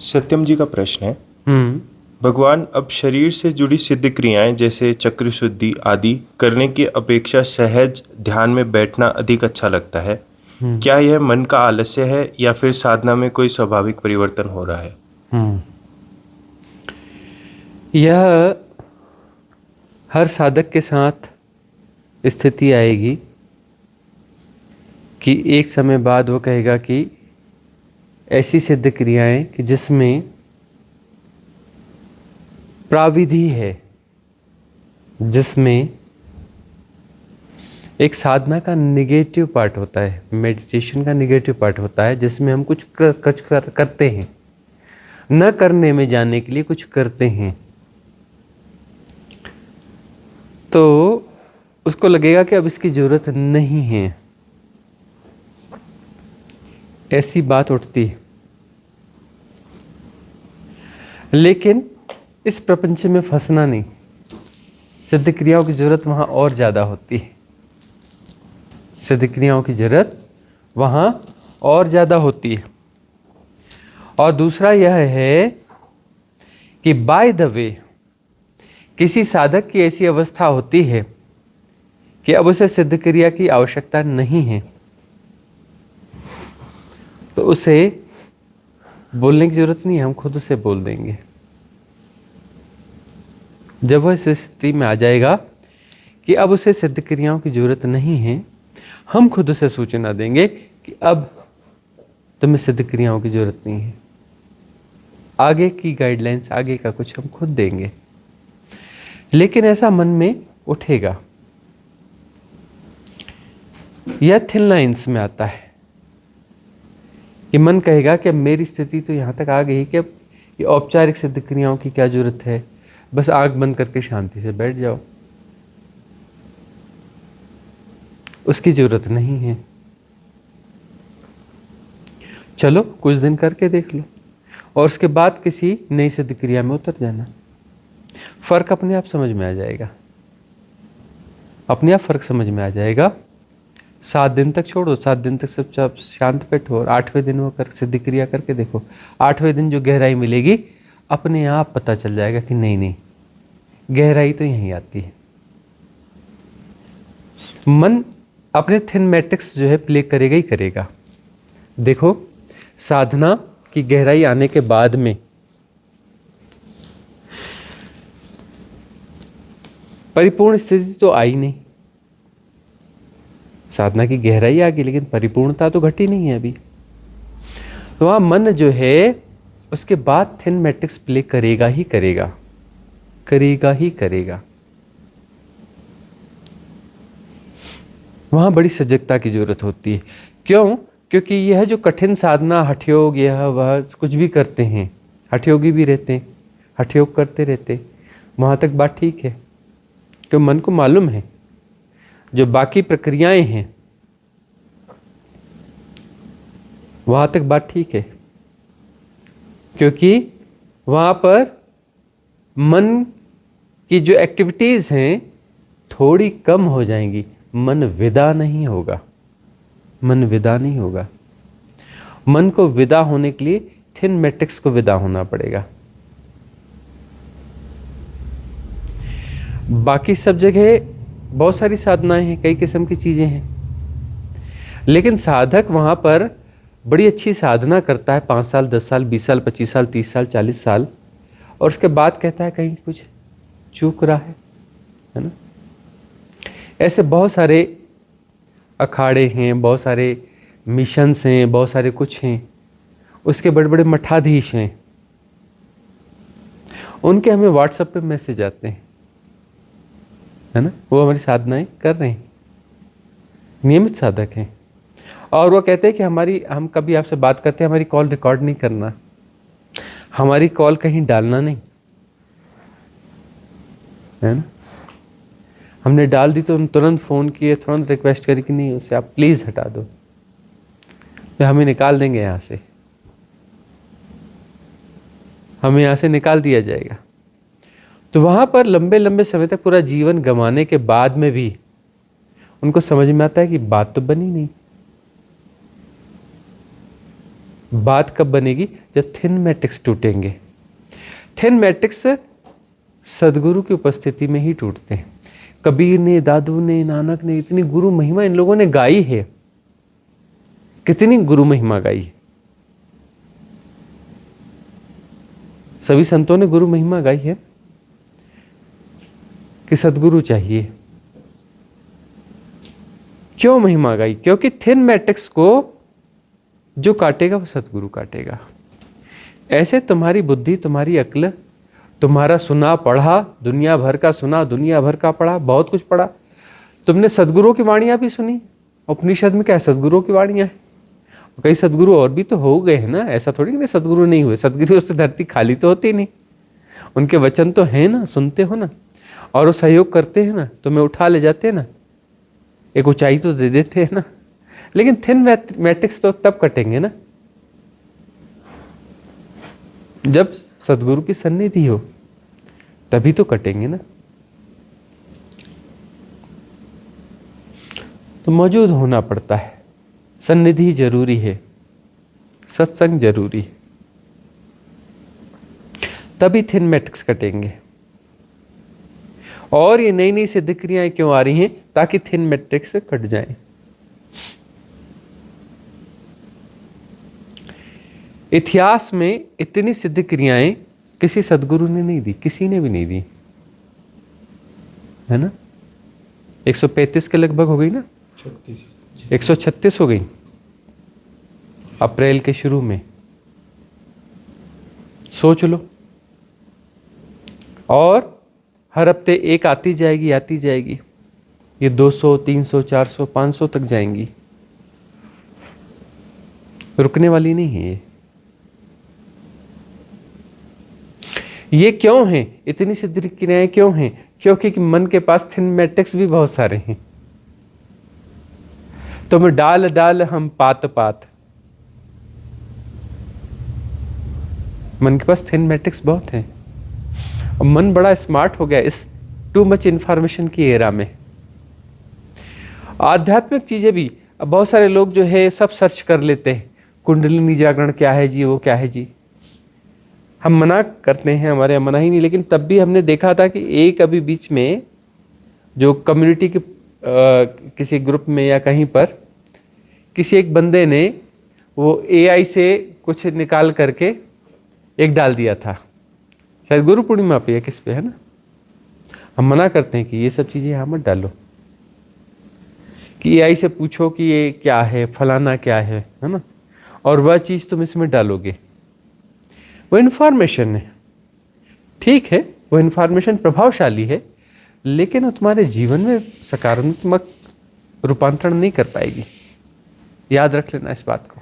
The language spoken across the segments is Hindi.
सत्यम जी का प्रश्न है। हम्म। भगवान, अब शरीर से जुड़ी सिद्ध क्रियाएं जैसे चक्र शुद्धि आदि करने की अपेक्षा सहज ध्यान में बैठना अधिक अच्छा लगता है। हम्म। क्या यह मन का आलस्य है या फिर साधना में कोई स्वाभाविक परिवर्तन हो रहा है? हम्म। यह हर साधक के साथ स्थिति आएगी कि एक समय बाद वो कहेगा कि ऐसी सिद्ध क्रियाएं कि जिसमें प्राविधि है, जिसमें एक साधना का निगेटिव पार्ट होता है, मेडिटेशन का निगेटिव पार्ट होता है, जिसमें हम कुछ करते हैं, न करने में जाने के लिए कुछ करते हैं, तो उसको लगेगा कि अब इसकी जरूरत नहीं है। ऐसी बात उठती है। लेकिन इस प्रपंच में फंसना नहीं। सिद्ध क्रियाओं की जरूरत वहां और ज्यादा होती है। सिद्ध क्रियाओं की जरूरत वहां और ज्यादा होती है। और दूसरा यह है कि बाय द वे किसी साधक की ऐसी अवस्था होती है कि अब उसे सिद्ध क्रिया की आवश्यकता नहीं है, तो उसे बोलने की जरूरत नहीं है, हम खुद उसे बोल देंगे। जब वह इस स्थिति में आ जाएगा कि अब उसे सिद्ध क्रियाओं की जरूरत नहीं है, हम खुद उसे सूचना देंगे कि अब तुम्हें सिद्ध क्रियाओं की जरूरत नहीं है। आगे की गाइडलाइंस, आगे का कुछ हम खुद देंगे। लेकिन ऐसा मन में उठेगा। यह थिन लाइंस में आता है कि मन कहेगा कि अब मेरी स्थिति तो यहां तक आ गई कि अब ये औपचारिक सिद्ध क्रियाओं की क्या जरूरत है, बस आंख बंद करके शांति से बैठ जाओ। उसकी जरूरत नहीं है। चलो कुछ दिन करके देख लो और उसके बाद किसी नई सिद्ध क्रिया में उतर जाना। फर्क अपने आप समझ में आ जाएगा। अपने आप फर्क समझ में आ जाएगा। 7 दिन तक छोड़ो, 7 दिन तक सब शांत बैठो और 8वें दिन वो कर सिद्ध क्रिया करके देखो। 8वें दिन जो गहराई मिलेगी, अपने आप पता चल जाएगा कि नहीं नहीं, गहराई तो यहीं आती है। मन अपने थिन मैट्रिक्स जो है प्ले करेगा ही करेगा। देखो, साधना की गहराई आने के बाद में परिपूर्ण स्थिति तो आई नहीं। साधना की गहराई आ गई लेकिन परिपूर्णता तो घटी नहीं है अभी। तो वहां मन जो है उसके बाद थिन मैट्रिक्स प्ले करेगा ही करेगा, करेगा ही करेगा। वहां बड़ी सजगता की जरूरत होती है। क्यों? क्योंकि यह जो कठिन साधना, हठयोग, यह वह कुछ भी करते हैं, हठयोगी भी रहते हैं, हठयोग करते रहते, वहां तक बात ठीक है। तो मन को मालूम है जो बाकी प्रक्रियाएं हैं वहां तक बात ठीक है, क्योंकि वहां पर मन की जो एक्टिविटीज हैं थोड़ी कम हो जाएंगी। मन विदा नहीं होगा। मन विदा नहीं होगा। मन को विदा होने के लिए थिन मैट्रिक्स को विदा होना पड़ेगा। बाकी सब जगह बहुत सारी साधनाएं हैं, कई किस्म की चीजें हैं, लेकिन साधक वहां पर बड़ी अच्छी साधना करता है 5 साल, 10 साल, 20 साल, 25 साल, 30 साल, 40 साल, और उसके बाद कहता है कहीं कुछ चूक रहा है ना। ऐसे बहुत सारे अखाड़े हैं, बहुत सारे मिशंस हैं, बहुत सारे कुछ हैं, उसके बड़े बड़े मठाधीश हैं, उनके हमें व्हाट्सएप पे मैसेज आते हैं, है ना। वो हमारी साधनाएं कर रहे हैं, नियमित साधक हैं, और वो कहते हैं कि हम कभी आपसे बात करते हैं, हमारी कॉल रिकॉर्ड नहीं करना, हमारी कॉल कहीं डालना नहीं, है ना। हमने डाल दी तो तुरंत फ़ोन किए, तुरंत रिक्वेस्ट करी कि नहीं, उसे आप प्लीज़ हटा दो, तो हमें निकाल देंगे यहाँ से, हमें यहाँ से निकाल दिया जाएगा। तो वहाँ पर लंबे लंबे समय तक पूरा जीवन गंवाने के बाद में भी उनको समझ में आता है कि बात तो बनी नहीं, बात कब बनेगी? जब थिन मैट्रिक्स टूटेंगे। थिन मैट्रिक्स सदगुरु की उपस्थिति में ही टूटते हैं। कबीर ने, दादू ने, नानक ने, इतनी गुरु महिमा इन लोगों ने गाई है। कितनी गुरु महिमा गाई है। सभी संतों ने गुरु महिमा गाई है कि सदगुरु चाहिए। क्यों महिमा गाई? क्योंकि थिन मैट्रिक्स को जो काटेगा वो सदगुरु काटेगा। ऐसे तुम्हारी बुद्धि, तुम्हारी अक्ल, तुम्हारा सुना पढ़ा, दुनिया भर का सुना, दुनिया भर का पढ़ा, बहुत कुछ पढ़ा, तुमने सदगुरुओं की वाणियां भी सुनी। उपनिषद में क्या है? सदगुरुओं की वाणियां हैं। कई सदगुरु और भी तो हो गए हैं ना, ऐसा थोड़ी कि सदगुरु नहीं हुए। सदगुरु से धरती खाली तो होती नहीं, उनके वचन तो है ना, सुनते हो ना, और वो सहयोग करते हैं ना, तुम्हें उठा ले जाते हैं ना, एक ऊंचाई तो दे देते हैं ना। लेकिन थिन मैट्रिक्स तो तब कटेंगे ना जब सदगुरु की सन्निधि हो, तभी तो कटेंगे ना। तो मौजूद होना पड़ता है, सन्निधि जरूरी है, सत्संग जरूरी है, तभी थिन मैट्रिक्स कटेंगे। और ये नई नई सिद्ध क्रियाएं क्यों आ रही हैं? ताकि थिन मैट्रिक्स कट जाए। इतिहास में इतनी सिद्ध क्रियाएं किसी सदगुरु ने नहीं दी, किसी ने भी नहीं दी, है ना। 135 के लगभग हो गई ना, 136 हो गई अप्रैल के शुरू में। सोच लो। और हर हफ्ते एक आती जाएगी, आती जाएगी। ये 200, 300, 400, 500 तक जाएंगी, रुकने वाली नहीं है ये क्यों है? इतनी सिद्ध क्रियाएं क्यों हैं? क्योंकि मन के पास थिन मैट्रिक्स भी बहुत सारे हैं। तुम डाल डाल हम पात पात, मन के पास थिन मैट्रिक्स बहुत हैं। और मन बड़ा स्मार्ट हो गया इस टू मच इंफॉर्मेशन की एरा में। आध्यात्मिक चीजें भी अब बहुत सारे लोग जो है सब सर्च कर लेते हैं। कुंडलिनी जागरण क्या है जी, वो क्या है जी। हम मना करते हैं, हमारे यहाँ मना ही नहीं, लेकिन तब भी हमने देखा था कि एक अभी बीच में जो कम्युनिटी के किसी ग्रुप में या कहीं पर किसी एक बंदे ने वो AI से कुछ निकाल करके एक डाल दिया था, शायद गुरु पूर्णिमा पे या किस पे, है ना। हम मना करते हैं कि ये सब चीज़ें यहाँ मत डालो, कि AI से पूछो कि ये क्या है, फलाना क्या है ना, और वह चीज़ तुम इसमें डालोगे। वो इन्फॉर्मेशन है, ठीक है, वो इन्फॉर्मेशन प्रभावशाली है, लेकिन वो तुम्हारे जीवन में सकारात्मक रूपांतरण नहीं कर पाएगी। याद रख लेना इस बात को।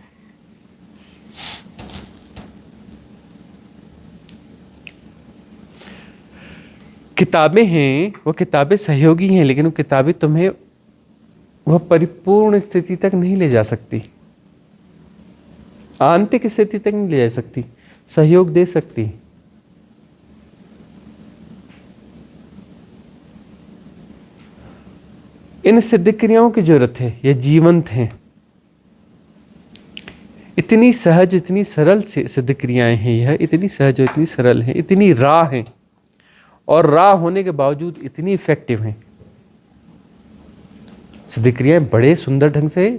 किताबें हैं, वो किताबें सहयोगी हैं, लेकिन वो किताबें तुम्हें वह परिपूर्ण स्थिति तक नहीं ले जा सकती, आंतरिक स्थिति तक नहीं ले जा सकती। सहयोग दे सकती, इन सिद्ध क्रियाओं की जरूरत है। ये जीवंत हैं, इतनी सहज, इतनी सरल सिद्ध क्रियाएं हैं। यह इतनी सहज और इतनी सरल है, इतनी राह है, और राह होने के बावजूद इतनी इफेक्टिव हैं। सिद्ध क्रियाएं बड़े सुंदर ढंग से,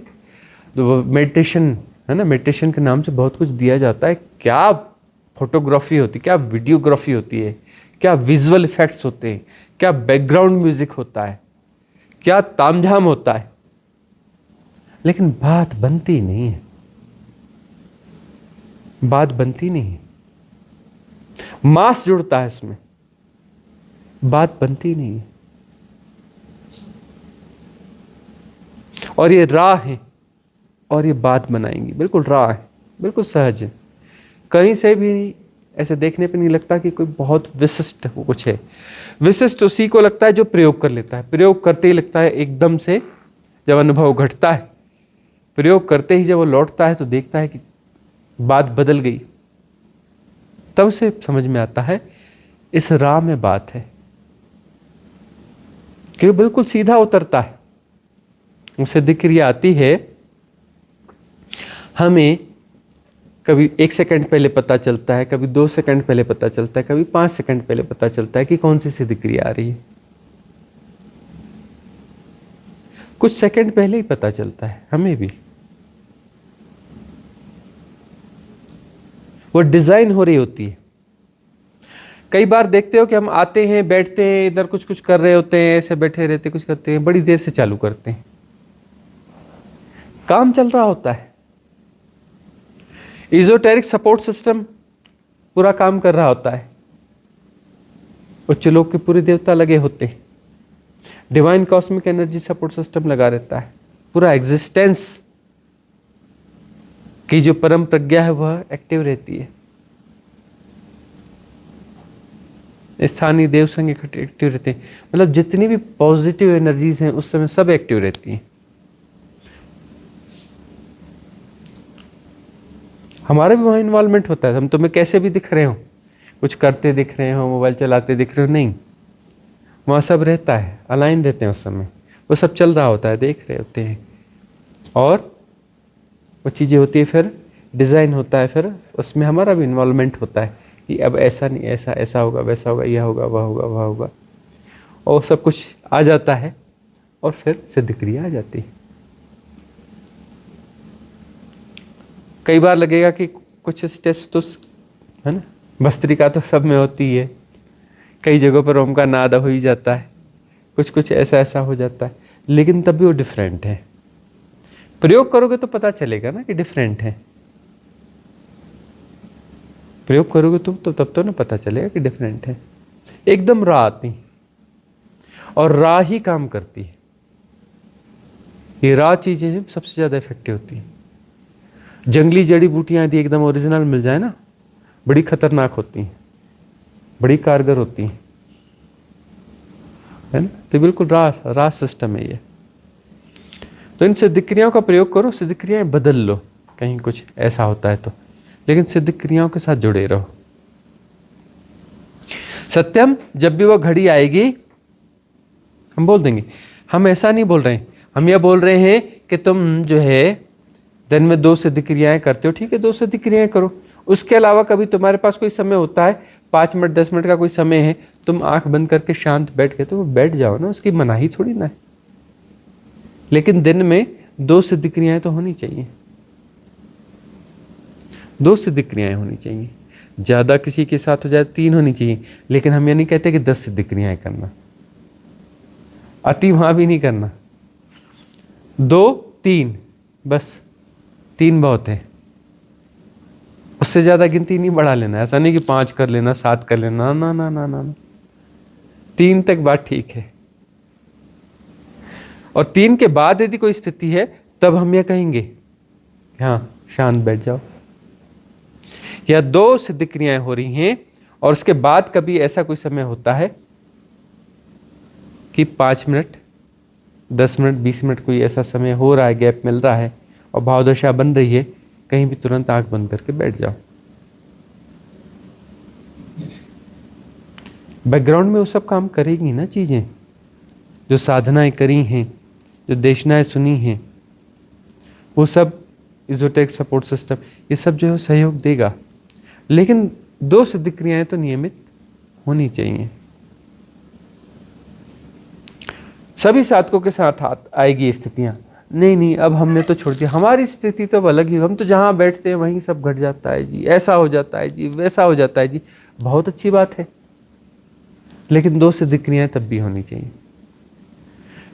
मेडिटेशन है ना, मेडिटेशन के नाम से बहुत कुछ दिया जाता है। क्या फोटोग्राफी होती है, क्या वीडियोग्राफी होती है, क्या विजुअल इफेक्ट्स होते हैं, क्या बैकग्राउंड म्यूजिक होता है, क्या तामझाम होता है, लेकिन बात बनती नहीं है, बात बनती नहीं है। मास जुड़ता है इसमें, बात बनती नहीं है। और ये राह है, और ये बात बनाएंगी, बिल्कुल राह है, बिल्कुल सहज है। कहीं से भी ऐसे देखने पे नहीं लगता कि कोई बहुत विशिष्ट कुछ है। विशिष्ट उसी को लगता है जो प्रयोग कर लेता है। प्रयोग करते ही लगता है एकदम से, जब अनुभव घटता है, प्रयोग करते ही जब वो लौटता है तो देखता है कि बात बदल गई, तब उसे समझ में आता है इस राह में बात है, क्योंकि बिल्कुल सीधा उतरता है। उसे दिक्रिया आती है, हमें कभी 1 सेकंड पहले पता चलता है, कभी 2 सेकंड पहले पता चलता है, कभी 5 सेकंड पहले पता चलता है कि कौन सी सिद्ध क्रिया आ रही है। कुछ सेकंड पहले ही पता चलता है हमें भी। वो डिजाइन हो रही होती है। कई बार देखते हो कि हम आते हैं, बैठते हैं, इधर कुछ कुछ कर रहे होते हैं, ऐसे बैठे रहते कुछ करते हैं, बड़ी देर से चालू करते हैं, काम चल रहा होता है। इजोटेरिक सपोर्ट सिस्टम पूरा काम कर रहा होता है, उच्च लोक के पूरे देवता लगे होते हैं, divine cosmic energy support system लगा रहता है, पूरा एग्जिस्टेंस की जो परम प्रज्ञा है वह एक्टिव रहती है। स्थानीय देव संघ एक्टिव रहते हैं, मतलब जितनी भी पॉजिटिव एनर्जीज हैं उस समय सब एक्टिव रहती हैं। हमारा भी वहाँ इन्वॉल्वमेंट होता है। हम तुम्हें कैसे भी दिख रहे हो, कुछ करते दिख रहे हो, मोबाइल चलाते दिख रहे हो, नहीं, वहाँ सब रहता है, अलाइन रहते हैं उस समय, वो सब चल रहा होता है, देख रहे होते हैं, और वो चीज़ें होती है, फिर डिज़ाइन होता है, फिर उसमें हमारा भी इन्वॉल्वमेंट होता है कि अब ऐसा नहीं, ऐसा ऐसा होगा, वैसा होगा, यह होगा, वह होगा, वह होगा, और सब कुछ आ जाता है, और फिर सिद्ध क्रिया आ जाती है। कई बार लगेगा कि कुछ स्टेप्स तो है ना, भस्त्रिका तो सब में होती है, कई जगहों पर ओम का नाद हो ही जाता है, कुछ कुछ ऐसा ऐसा हो जाता है, लेकिन तब भी वो डिफरेंट है। प्रयोग करोगे तो पता चलेगा ना कि डिफरेंट है। प्रयोग करोगे तुम तो तब तो ना पता चलेगा कि डिफरेंट है। एकदम रा आती और रा ही काम करती है। ये रा चीजें सबसे ज्यादा इफेक्टिव होती है। जंगली जड़ी बूटियां यदि एकदम ओरिजिनल मिल जाए ना, बड़ी खतरनाक होती हैं, बड़ी कारगर होती हैं, है ना। तो बिल्कुल रास सिस्टम है ये। तो इन सिद्ध क्रियाओं का प्रयोग करो, सिद्ध क्रियाएं बदल लो कहीं कुछ ऐसा होता है तो, लेकिन सिद्ध क्रियाओं के साथ जुड़े रहो। सत्यम, जब भी वो घड़ी आएगी हम बोल देंगे। हम ऐसा नहीं बोल रहे हैं, हम यह बोल रहे हैं कि तुम जो है दिन में 2 सिद्ध क्रियाएं करते हो, ठीक है, 2 सिद्ध क्रियाएं करो। उसके अलावा कभी तुम्हारे पास कोई समय होता है, 5 मिनट 10 मिनट का कोई समय है, तुम आंख बंद करके शांत बैठ के तो बैठ जाओ ना, उसकी मनाही थोड़ी ना है। लेकिन दिन में 2 सिद्ध क्रियाएं तो होनी चाहिए, 2 सिद्ध क्रियाएं होनी चाहिए। ज्यादा किसी के साथ हो जाए 3 होनी चाहिए, लेकिन हम ये नहीं कहते कि 10 सिद्ध क्रियाएं करना, अति वहां भी नहीं करना। 2 3 बस, 3 बहुत है, उससे ज्यादा गिनती नहीं बढ़ा लेना। ऐसा नहीं कि 5 कर लेना, 7 कर लेना, ना ना ना ना, 3 तक बात ठीक है। और 3 के बाद यदि कोई स्थिति है तब हम यह कहेंगे हाँ शांत बैठ जाओ। या 2 सिद्ध क्रियाएं हो रही हैं और उसके बाद कभी ऐसा कोई समय होता है कि 5 मिनट 10 मिनट 20 मिनट कोई ऐसा समय हो रहा है, गैप मिल रहा है और भावदशा बन रही है, कहीं भी तुरंत आंख बंद करके बैठ जाओ। बैकग्राउंड में वो सब काम करेगी ना, चीजें जो साधनाएं करी हैं, जो देशनाएं सुनी हैं, वो सब इजोटेरिक सपोर्ट सिस्टम ये सब जो है सहयोग देगा। लेकिन 2 सिद्ध क्रियाएं तो नियमित होनी चाहिए। सभी साधकों के साथ आएगी स्थितियां, नहीं नहीं अब हमने तो छोड़ दिया, हमारी स्थिति तो अब अलग ही, हम तो जहां बैठते हैं वहीं सब घट जाता है जी, ऐसा हो जाता है जी, वैसा हो जाता है जी। बहुत अच्छी बात है, लेकिन 2 सिद्ध क्रियाएं तब भी होनी चाहिए,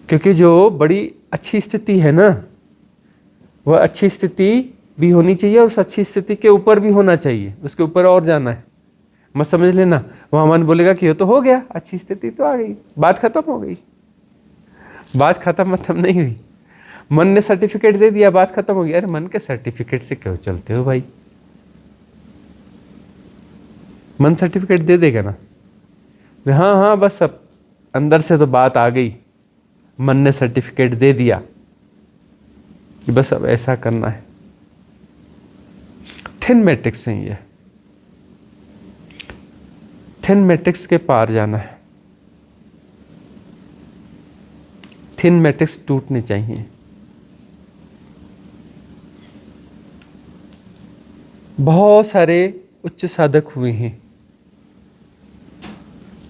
क्योंकि जो बड़ी अच्छी स्थिति है ना, वह अच्छी स्थिति भी होनी चाहिए और उस अच्छी स्थिति के ऊपर भी होना चाहिए, उसके ऊपर और जाना है। मत समझ लेना वहां मन बोलेगा कि ये तो हो गया, अच्छी स्थिति तो आ गई, बात खत्म हो गई। बात खत्म नहीं हुई, मन ने सर्टिफिकेट दे दिया, बात खत्म हो गई। अरे मन के सर्टिफिकेट से क्यों चलते हो भाई? मन सर्टिफिकेट दे देगा ना, हाँ हाँ बस अब अंदर से तो बात आ गई, मन ने सर्टिफिकेट दे दिया कि बस अब ऐसा करना है। थिन मैट्रिक्स है ये, थिन मैट्रिक्स के पार जाना है, थिन मैट्रिक्स टूटने चाहिए। बहुत सारे उच्च साधक हुए हैं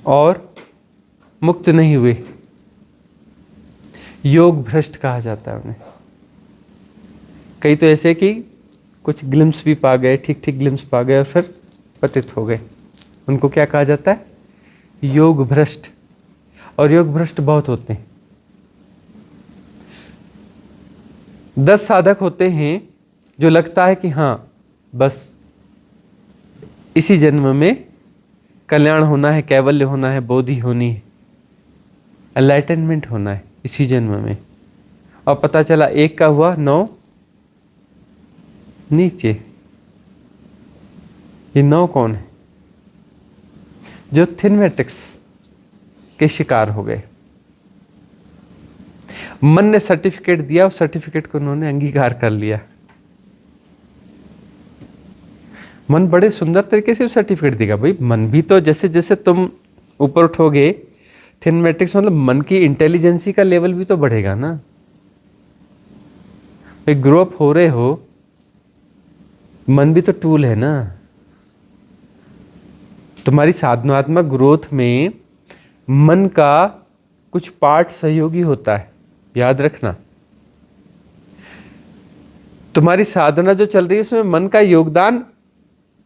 और मुक्त नहीं हुए। योग भ्रष्ट कहा जाता है उन्हें। कई तो ऐसे कि कुछ ग्लिम्स भी पा गए, ठीक ठीक ग्लिम्स पा गए और फिर पतित हो गए। उनको क्या कहा जाता है? योग भ्रष्ट। और योग भ्रष्ट बहुत होते हैं। 10 साधक होते हैं जो लगता है कि हाँ बस इसी जन्म में कल्याण होना है, कैवल्य होना है, बोधि होनी है, एनलाइटनमेंट होना है इसी जन्म में। और पता चला एक का हुआ 9 नीचे। ये 9 कौन है? जो थिनमेटिक्स के शिकार हो गए। मन ने सर्टिफिकेट दिया, उस सर्टिफिकेट को उन्होंने अंगीकार कर लिया। मन बड़े सुंदर तरीके से सर्टिफिकेट देगा। भाई मन भी तो जैसे जैसे तुम ऊपर उठोगे, थिनमेटिक्स मतलब मन की इंटेलिजेंसी का लेवल भी तो बढ़ेगा ना। भाई ग्रो अप हो रहे हो, मन भी तो टूल है ना। तुम्हारी साधनात्मक ग्रोथ में मन का कुछ पार्ट सहयोगी होता है, याद रखना। तुम्हारी साधना जो चल रही है उसमें मन का योगदान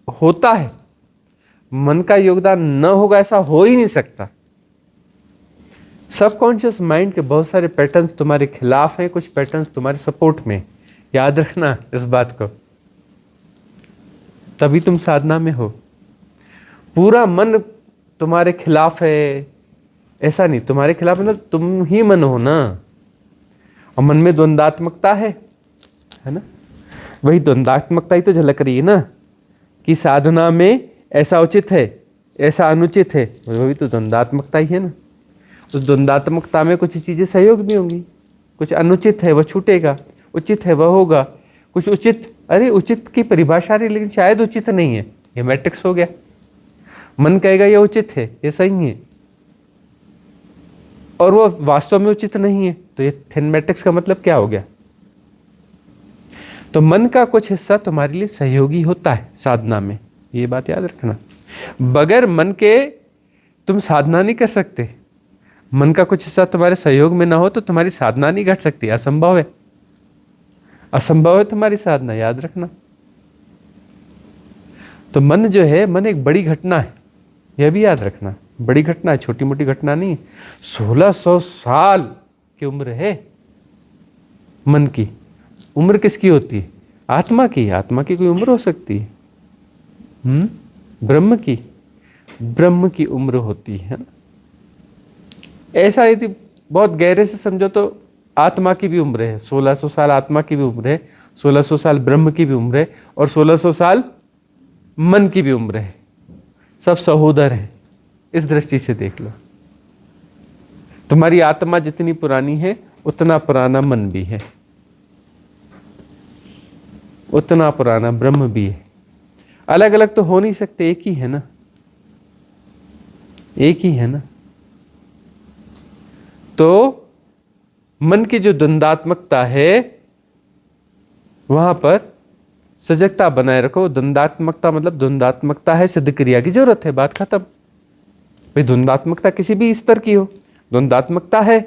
होता है। मन का योगदान न होगा ऐसा हो ही नहीं सकता। सबकॉन्शियस माइंड के बहुत सारे पैटर्न्स तुम्हारे खिलाफ हैं, कुछ पैटर्न्स तुम्हारे सपोर्ट में। याद रखना इस बात को, तभी तुम साधना में हो। पूरा मन तुम्हारे खिलाफ है ऐसा नहीं। तुम्हारे खिलाफ मतलब तुम ही मन हो ना। और मन में द्वंद्वात्मकता है ना। वही द्वंद्वात्मकता ही तो झलक रही है ना कि साधना में ऐसा उचित है, ऐसा अनुचित है। वही तो द्वंद्वात्मकता ही है ना। उस द्वंद्वात्मकता में कुछ चीजें सहयोग भी होंगी, कुछ अनुचित है वह छूटेगा, उचित है वह होगा। कुछ उचित, अरे उचित की परिभाषा रही लेकिन शायद उचित नहीं है, ये मैट्रिक्स हो गया। मन कहेगा ये उचित है, ये सही है, और वो वास्तव में उचित नहीं है, तो ये थिन मैट्रिक्स का मतलब क्या हो गया? तो मन का कुछ हिस्सा तुम्हारे लिए सहयोगी होता है साधना में, ये बात याद रखना। बगैर मन के तुम साधना नहीं कर सकते। मन का कुछ हिस्सा तुम्हारे सहयोग में ना हो तो तुम्हारी साधना नहीं घट सकती, असंभव है। असंभव है तुम्हारी साधना, याद रखना। तो मन जो है, मन एक बड़ी घटना है, यह भी याद रखना। बड़ी घटना है, छोटी मोटी घटना नहीं। 1600 साल की उम्र है मन की। उम्र किसकी होती है? आत्मा की। आत्मा की कोई उम्र हो सकती है? ब्रह्म की, ब्रह्म की उम्र होती है ना। ऐसा यदि बहुत गहरे से समझो तो आत्मा की भी उम्र है। 1600 साल आत्मा की भी उम्र है, 1600 साल ब्रह्म की भी उम्र है, और 1600 साल मन की भी उम्र है। सब सहोदर है। इस दृष्टि से देख लो। तुम्हारी आत्मा जितनी पुरानी है उतना पुराना मन भी है, उतना पुराना ब्रह्म भी है। अलग अलग तो हो नहीं सकते, एक ही है ना, एक ही है ना। तो मन की जो द्वंद्वात्मकता है वहां पर सजगता बनाए रखो। द्वंद्वात्मकता मतलब द्वंद्वात्मकता है, सिद्ध क्रिया की जरूरत है, बात खत्म। भाई द्वंद्वात्मकता किसी भी स्तर की हो, द्वंद्वात्मकता है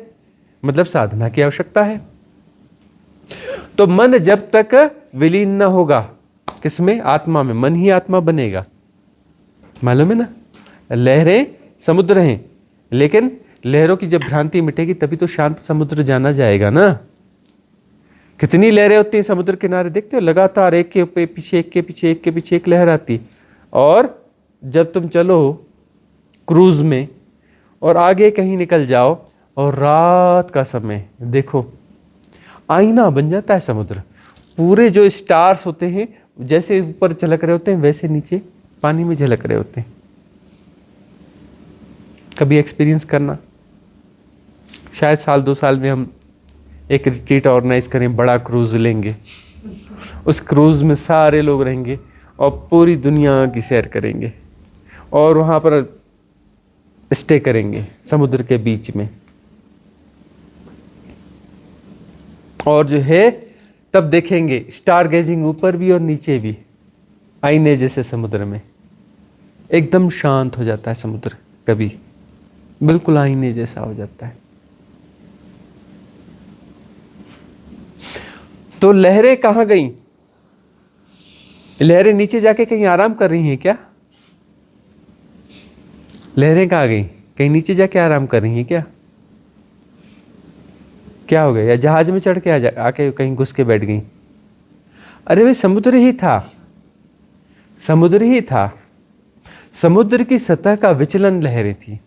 मतलब साधना की आवश्यकता है। तो मन जब तक विलीन न होगा किसमें? आत्मा में। मन ही आत्मा बनेगा, मालूम है ना। लहरें समुद्र हैं, लेकिन लहरों की जब भ्रांति मिटेगी तभी तो शांत समुद्र जाना जाएगा ना। कितनी लहरें होती हैं समुद्र किनारे, देखते हो? लगातार एक के पीछे एक के पीछे एक के पीछे एक लहर आती। और जब तुम चलो क्रूज में और आगे कहीं निकल जाओ और रात का समय देखो, आईना बन जाता है समुद्र। पूरे जो स्टार्स होते हैं जैसे ऊपर झलक रहे होते हैं वैसे नीचे पानी में झलक रहे होते हैं। कभी एक्सपीरियंस करना। शायद साल 2 साल में हम एक रिट्रीट ऑर्गेनाइज करें, बड़ा क्रूज लेंगे। उस क्रूज में सारे लोग रहेंगे और पूरी दुनिया की सैर करेंगे और वहाँ पर स्टे करेंगे समुद्र के बीच में। और जो है तब देखेंगे स्टार गेजिंग ऊपर भी और नीचे भी। आईने जैसे समुद्र में एकदम शांत हो जाता है समुद्र, कभी बिल्कुल आईने जैसा हो जाता है। तो लहरें कहां गई? लहरें नीचे जाके कहीं आराम कर रही हैं क्या? लहरें कहां गई? कहीं नीचे जाके आराम कर रही हैं क्या? क्या हो गया? या जहाज में चढ़ के आके कहीं घुस के बैठ गई? अरे भाई समुद्र ही था, समुद्र ही था। समुद्र की सतह का विचलन लहरें थी।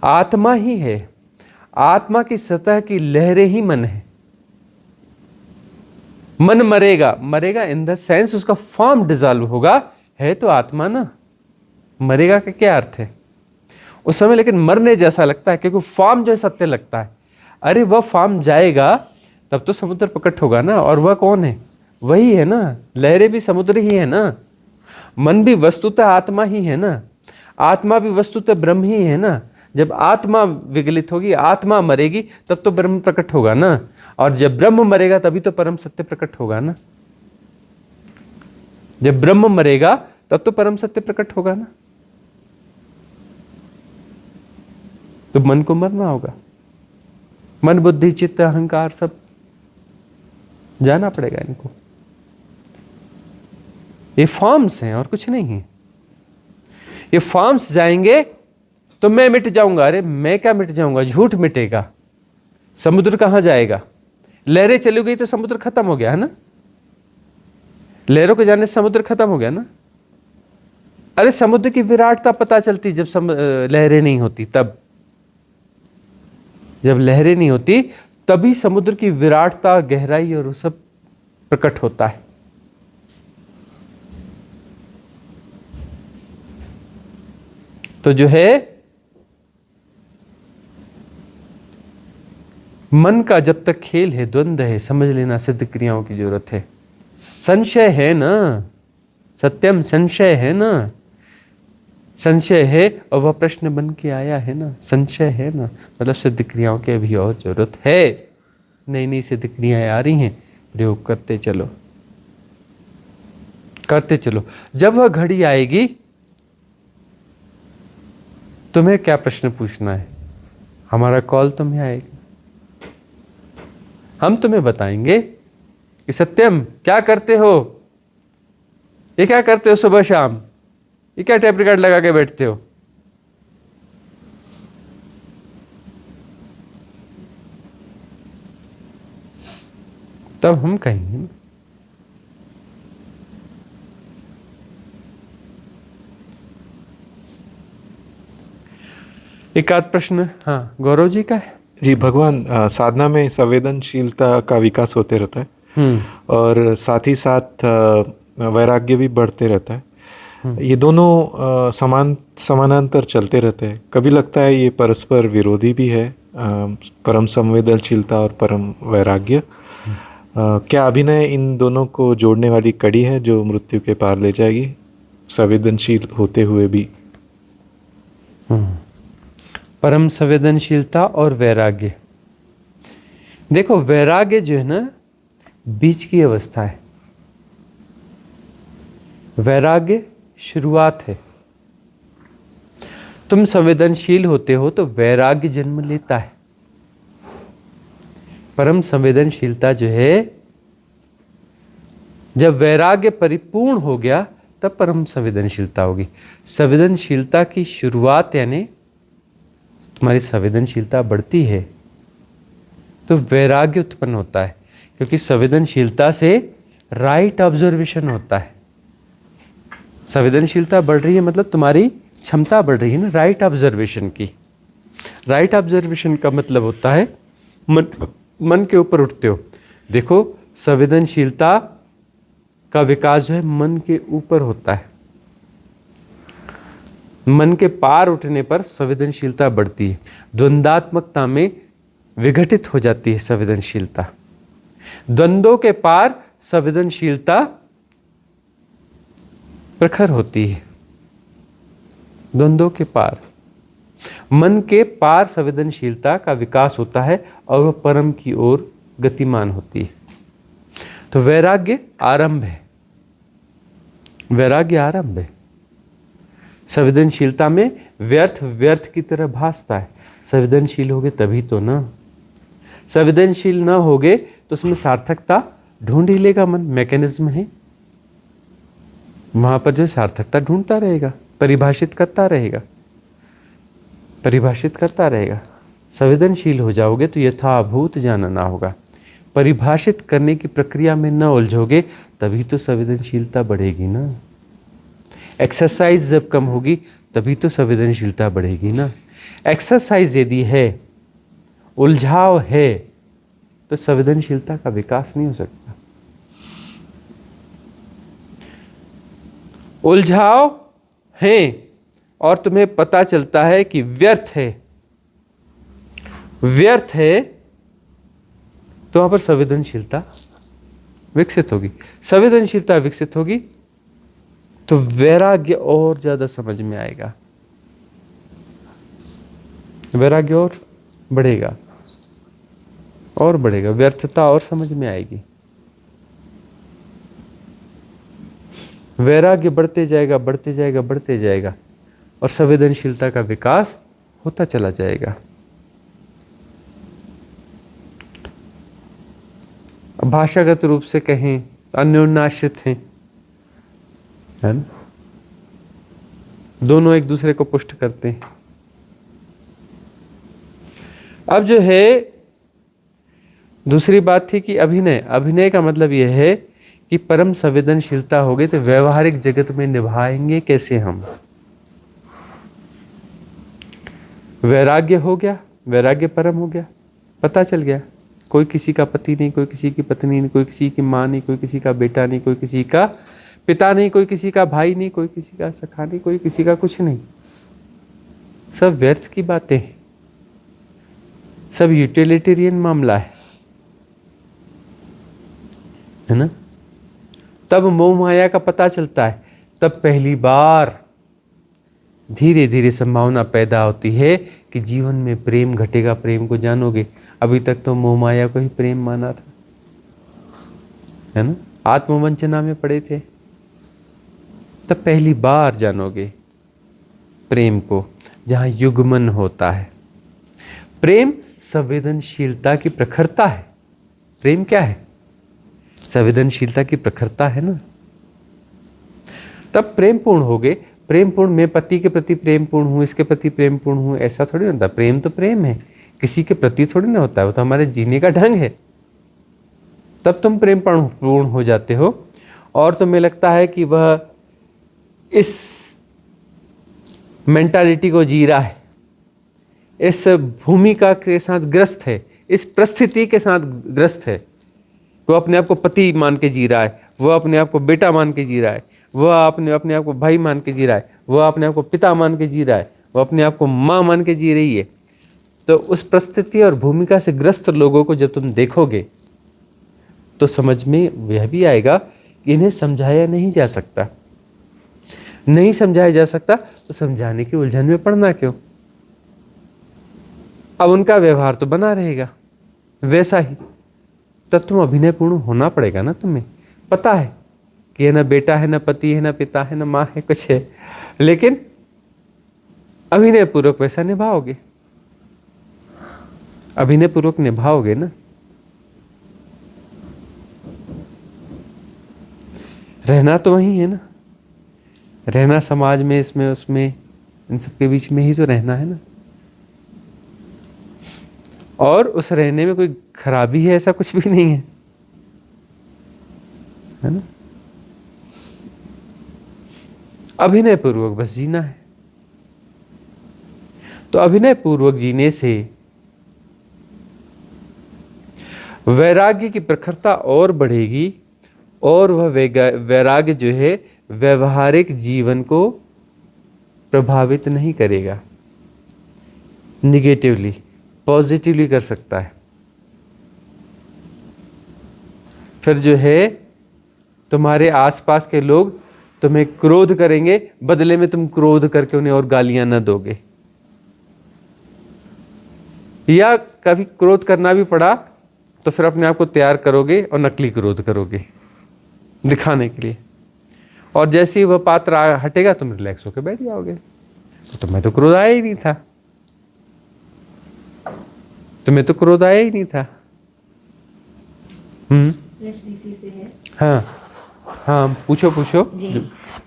आत्मा ही है, आत्मा की सतह की लहरें ही मन है। मन मरेगा, मरेगा इन द सेंस उसका फॉर्म डिसॉल्व होगा, है तो आत्मा ना। मरेगा का क्या अर्थ है उस समय? लेकिन मरने जैसा लगता है क्योंकि फॉर्म जो है सत्य लगता है। अरे वह फॉर्म जाएगा तब तो समुद्र प्रकट होगा ना। और वह कौन है? वही है ना, लहरें भी समुद्र ही है ना। मन भी वस्तुतः आत्मा ही है ना, आत्मा भी वस्तुतः ब्रह्म ही है ना। जब आत्मा विगलित होगी, आत्मा मरेगी, तब तो ब्रह्म प्रकट होगा ना। और जब ब्रह्म मरेगा तभी तो परम सत्य प्रकट होगा ना। जब ब्रह्म मरेगा तब तो परम सत्य प्रकट होगा ना। तो मन को मरना होगा, मन बुद्धि चित्त अहंकार सब जाना पड़ेगा इनको। ये फॉर्म्स हैं और कुछ नहीं है। ये फॉर्म्स जाएंगे तो मैं मिट जाऊंगा। अरे मैं क्या मिट जाऊंगा? झूठ मिटेगा। समुद्र कहां जाएगा? लहरें चली गई तो समुद्र खत्म हो गया है ना। लहरों के जाने से समुद्र खत्म हो गया ना। अरे समुद्र की विराटता पता चलती जब लहरें नहीं होती। तब जब लहरें नहीं होती तभी समुद्र की विराटता, गहराई और सब प्रकट होता है। तो जो है मन का जब तक खेल है, द्वंद्व है, समझ लेना सिद्ध क्रियाओं की जरूरत है। संशय है ना, सत्यम संशय है ना, संशय है और वह प्रश्न बन के आया है ना। संशय है ना, मतलब सिद्ध क्रियाओं की अभी और जरूरत है। नई नई सिद्ध क्रियाएं आ रही हैं, प्रयोग करते चलो, करते चलो। जब वह घड़ी आएगी तुम्हें क्या प्रश्न पूछना है? हमारा कॉल तुम्हें आएगा, हम तुम्हें बताएंगे कि सत्यम क्या करते हो, ये क्या करते हो सुबह शाम, ये क्या टेप रिकॉर्ड लगा के बैठते हो। तब हम कहेंगे ना। एक आध प्रश्न हाँ गौरव जी का है। जी भगवान, साधना में संवेदनशीलता का विकास होते रहता है और साथ ही साथ वैराग्य भी बढ़ते रहता है। ये दोनों समानांतर चलते रहते हैं। कभी लगता है ये परस्पर विरोधी भी है, परम संवेदनशीलता और परम वैराग्य। क्या अभिनय इन दोनों को जोड़ने वाली कड़ी है जो मृत्यु के पार ले जाएगी, संवेदनशील होते हुए भी? परम संवेदनशीलता और वैराग्य। देखो वैराग्य जो है ना बीच की अवस्था है। वैराग्य शुरुआत है। तुम संवेदनशील होते हो तो वैराग्य जन्म लेता है। परम संवेदनशीलता जो है, जब वैराग्य परिपूर्ण हो गया तब परम संवेदनशीलता होगी। संवेदनशीलता की शुरुआत यानी तुम्हारी संवेदनशीलता बढ़ती है तो वैराग्य उत्पन्न होता है, क्योंकि संवेदनशीलता से राइट ऑब्जर्वेशन होता है। संवेदनशीलता बढ़ रही है मतलब तुम्हारी क्षमता बढ़ रही है ना राइट ऑब्जर्वेशन की। राइट ऑब्जर्वेशन का मतलब होता है मन के ऊपर उठते हो। देखो संवेदनशीलता का विकास जो है मन के ऊपर होता है। मन के पार उठने पर संवेदनशीलता बढ़ती है। द्वंद्वात्मकता में विघटित हो जाती है संवेदनशीलता। द्वंद्वों के पार संवेदनशीलता प्रखर होती है। द्वंद्वों के पार, मन के पार संवेदनशीलता का विकास होता है और वह परम की ओर गतिमान होती है। तो वैराग्य आरंभ है। वैराग्य आरंभ है। संवेदनशीलता में व्यर्थ व्यर्थ की तरह भासता है। संवेदनशील होगे तभी तो ना। संवेदनशील ना होगे तो उसमें सार्थकता ढूंढ ही लेगा मन, मैकेनिज्म है वहां पर जो सार्थकता ढूंढता रहेगा, परिभाषित करता रहेगा, परिभाषित करता रहेगा। संवेदनशील हो जाओगे तो यथाभूत जानना होगा। परिभाषित करने की प्रक्रिया में न उलझोगे तभी तो संवेदनशीलता बढ़ेगी ना। एक्सरसाइज जब कम होगी तभी तो संवेदनशीलता बढ़ेगी ना। एक्सरसाइज यदि है, उलझाव है, तो संवेदनशीलता का विकास नहीं हो सकता। उलझाव है और तुम्हें पता चलता है कि व्यर्थ है, व्यर्थ है, तो वहां पर संवेदनशीलता विकसित होगी। संवेदनशीलता विकसित होगी तो वैराग्य और ज्यादा समझ में आएगा, वैराग्य और बढ़ेगा और बढ़ेगा, व्यर्थता और समझ में आएगी। वैराग्य बढ़ते जाएगा, बढ़ते जाएगा, बढ़ते जाएगा और संवेदनशीलता का विकास होता चला जाएगा। भाषागत रूप से कहें अन्योन्याश्रित हैं, है ना, दोनों एक दूसरे को पुष्ट करते हैं। अब जो है दूसरी बात थी कि अभिनय, अभिनय का मतलब यह है कि परम संवेदनशीलता हो गई तो व्यवहारिक जगत में निभाएंगे कैसे हम। वैराग्य हो गया, वैराग्य परम हो गया, पता चल गया कोई किसी का पति नहीं, कोई किसी की पत्नी नहीं, कोई किसी की माँ नहीं, कोई किसी का बेटा नहीं, कोई किसी का पिता नहीं, कोई किसी का भाई नहीं, कोई किसी का सखा नहीं, कोई किसी का कुछ नहीं। सब व्यर्थ की बातें हैं, सब यूटिलिटेरियन मामला है ना। तब मोह माया का पता चलता है, तब पहली बार धीरे धीरे संभावना पैदा होती है कि जीवन में प्रेम घटेगा, प्रेम को जानोगे। अभी तक तो मोह माया को ही प्रेम माना था, है ना, आत्मवंचना में पड़े थे। तब पहली बार जानोगे प्रेम को, जहां युग्मन होता है। प्रेम संवेदनशीलता की प्रखरता है। प्रेम क्या है? संवेदनशीलता की प्रखरता है ना। तब प्रेम पूर्ण हो गए। प्रेम पूर्ण, मैं पति के प्रति प्रेम पूर्ण हूं, इसके प्रति प्रेम पूर्ण हूं, ऐसा थोड़ी होता। प्रेम तो प्रेम है, किसी के प्रति थोड़ी ना होता है, वो तो हमारे जीने का ढंग है। तब तुम प्रेम पूर्ण हो जाते हो और तुम्हें लगता है कि वह इस मेंटालिटी को जी रहा है, इस भूमिका के साथ ग्रस्त है, इस परिस्थिति के साथ ग्रस्त है। वो अपने आप को पति मान के जी रहा है, वह अपने आप को बेटा मान के जी रहा है, वह अपने आप को भाई मान के जी रहा है, वह अपने आप को पिता मान के जी रहा है, वह अपने आप को माँ मान के जी रही है। तो उस परिस्थिति और भूमिका से ग्रस्त लोगों को जब तुम देखोगे तो समझ में यह भी आएगा कि इन्हें समझाया नहीं जा सकता। नहीं समझाया जा सकता तो समझाने की उलझन में पड़ना क्यों। अब उनका व्यवहार तो बना रहेगा वैसा ही, तब तुम अभिनय पूर्ण होना पड़ेगा ना। तुम्हें पता है कि है ना बेटा है, ना पति है, ना पिता है, ना माँ है, कुछ है, लेकिन अभिनय पूर्वक वैसा निभाओगे, अभिनय पूर्वक निभाओगे ना। रहना तो वही है ना, रहना समाज में, इसमें उसमें, इन सबके बीच में ही तो रहना है ना। और उस रहने में कोई खराबी है ऐसा कुछ भी नहीं है ना। अभिनय पूर्वक बस जीना है। तो अभिनय पूर्वक जीने से वैराग्य की प्रखरता और बढ़ेगी और वह वैराग्य जो है व्यवहारिक जीवन को प्रभावित नहीं करेगा, निगेटिवली, पॉजिटिवली कर सकता है। फिर जो है तुम्हारे आसपास के लोग तुम्हें क्रोध करेंगे, बदले में तुम क्रोध करके उन्हें और गालियां न दोगे, या कभी क्रोध करना भी पड़ा तो फिर अपने आप को तैयार करोगे और नकली क्रोध करोगे दिखाने के लिए। और जैसे ही वह पात्र हटेगा तुम रिलैक्स होकर बैठ जाओगे। तो तुम्हें तो क्रोध आया ही नहीं था, तुम्हें तो क्रोध आया ही नहीं था। रजनीशी से है। हाँ हाँ, पूछो पूछो। जी,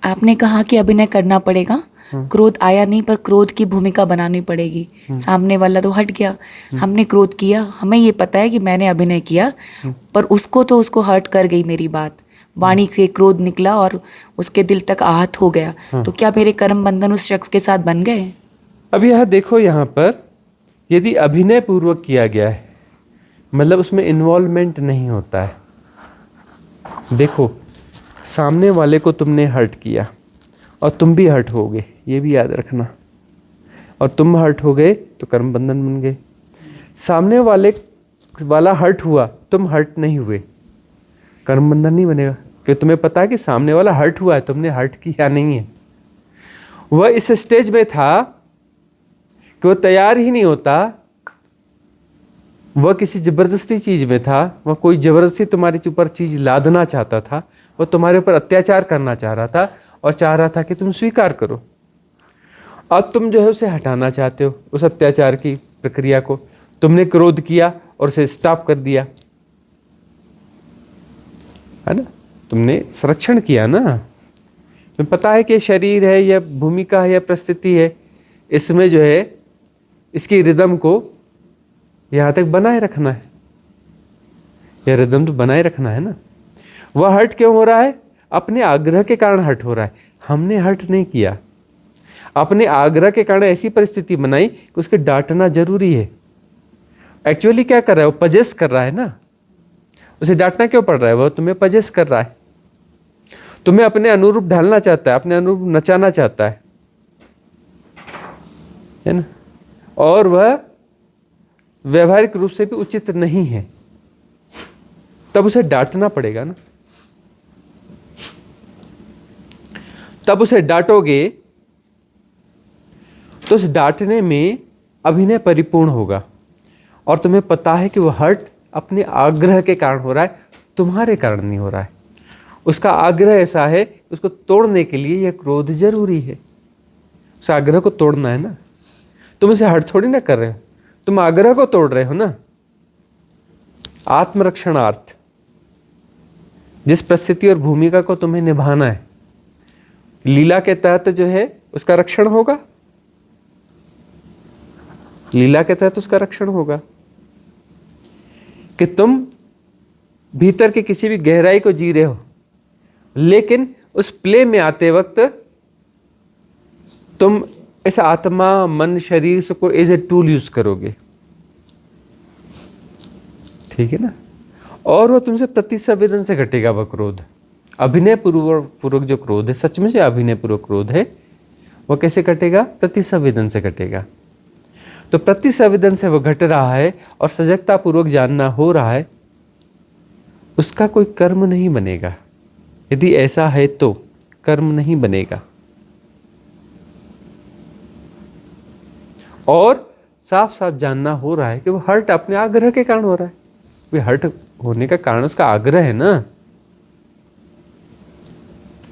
आपने कहा कि अभिनय करना पड़ेगा, क्रोध आया नहीं पर क्रोध की भूमिका बनानी पड़ेगी। सामने वाला तो हट गया, हमने क्रोध किया, हमें ये पता है कि मैंने अभिनय किया, पर उसको हर्ट कर गई मेरी बात, वाणी से क्रोध निकला और उसके दिल तक आहत हो गया। तो क्या मेरे कर्म बंधन उस शख्स के साथ बन गए? अब यह देखो, यहाँ पर यदि अभिनय पूर्वक किया गया है मतलब उसमें इन्वॉल्वमेंट नहीं होता है। देखो, सामने वाले को तुमने हर्ट किया और तुम भी हर्ट हो गए, ये भी याद रखना। और तुम हर्ट हो गए तो कर्म बंधन बन गए। सामने वाला हर्ट हुआ, तुम हर्ट नहीं हुए, कर्म बंधन नहीं बनेगा, क्योंकि तुम्हें पता है कि सामने वाला हर्ट हुआ है, तुमने हर्ट किया नहीं है। वह इस स्टेज में था कि वह तैयार ही नहीं होता, वह किसी जबरदस्ती चीज में था, वह कोई जबरदस्ती तुम्हारे ऊपर चीज लादना चाहता था, वह तुम्हारे ऊपर अत्याचार करना चाह रहा था और चाह रहा था कि तुम स्वीकार करो। अब तुम जो है उसे हटाना चाहते हो, उस अत्याचार की प्रक्रिया को। तुमने क्रोध किया और उसे स्टॉप कर दिया, है ना, तुमने संरक्षण किया ना। तुम्हें पता है कि शरीर है या भूमिका है या परिस्थिति है, इसमें जो है इसकी रिदम को यहाँ तक बनाए रखना है, यह रिदम तो बनाए रखना है ना। वह हर्ट क्यों हो रहा है? अपने आग्रह के कारण हर्ट हो रहा है, हमने हर्ट नहीं किया। अपने आग्रह के कारण ऐसी परिस्थिति बनाई कि उसके डांटना जरूरी है। एक्चुअली क्या कर रहा है? वो पजेस कर रहा है ना, उसे डांटना क्यों पड़ रहा है? वह तुम्हें पजेस कर रहा है, तुम्हें अपने अनुरूप ढालना चाहता है, अपने अनुरूप नचाना चाहता है ना। और वह व्यवहारिक रूप से भी उचित नहीं है, तब उसे डांटना पड़ेगा ना। तब उसे डांटोगे तो उस डांटने में अभिनय परिपूर्ण होगा और तुम्हें पता है कि वह हर्ट अपने आग्रह के कारण हो रहा है, तुम्हारे कारण नहीं हो रहा है। उसका आग्रह ऐसा है, उसको तोड़ने के लिए यह क्रोध जरूरी है। उस आग्रह को तोड़ना है ना, तुम इसे हर्ट थोड़ी ना कर रहे हो, तुम आग्रह को तोड़ रहे हो ना। आत्मरक्षणार्थ जिस परिस्थिति और भूमिका को तुम्हें निभाना है, लीला के तहत जो है उसका रक्षण होगा, लीला के तहत उसका रक्षण होगा कि तुम भीतर की किसी भी गहराई को जी रहे हो, लेकिन उस प्ले में आते वक्त तुम इस आत्मा, मन, शरीर से को एज ए टूल यूज करोगे, ठीक है ना। और वो तुमसे प्रति संवेदन से घटेगा वह क्रोध। अभिनय पूर्वक जो क्रोध है, सच में जो अभिनय पूर्वक क्रोध है, वह कैसे घटेगा? प्रति संवेदन से घटेगा। तो प्रति संवेदन से वह घट रहा है और सजगता पूर्वक जानना हो रहा है, उसका कोई कर्म नहीं बनेगा। यदि ऐसा है तो कर्म नहीं बनेगा। और साफ साफ जानना हो रहा है कि वह हर्ट अपने आग्रह के कारण हो रहा है। वे हर्ट होने का कारण उसका आग्रह है ना,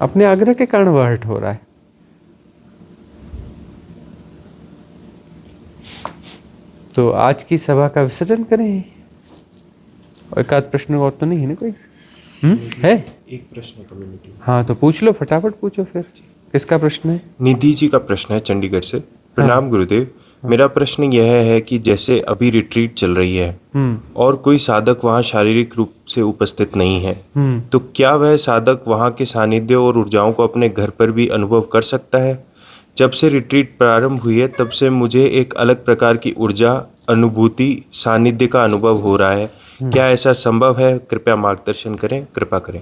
अपने आग्रह के कारण वह हर्ट हो रहा है। तो आज की सभा का विसर्जन करें। और एक आध प्रश्न और तो नहीं है ना कोई? है एक प्रश्न कम्युनिटी। हाँ तो पूछ लो, फटाफट पूछो फिर। किसका प्रश्न है? निधि जी का प्रश्न है चंडीगढ़ से। प्रणाम गुरुदेव। मेरा प्रश्न यह है कि जैसे अभी रिट्रीट चल रही है और कोई साधक वहाँ शारीरिक रूप से उपस्थित नहीं है, तो क्या वह साधक वहाँ के सानिध्य और ऊर्जाओं को अपने घर पर भी अनुभव कर सकता है? जब से रिट्रीट प्रारंभ हुई है तब से मुझे एक अलग प्रकार की ऊर्जा, अनुभूति, सानिध्य का अनुभव हो रहा है। क्या ऐसा संभव है? कृपया मार्गदर्शन करें, कृपा करें।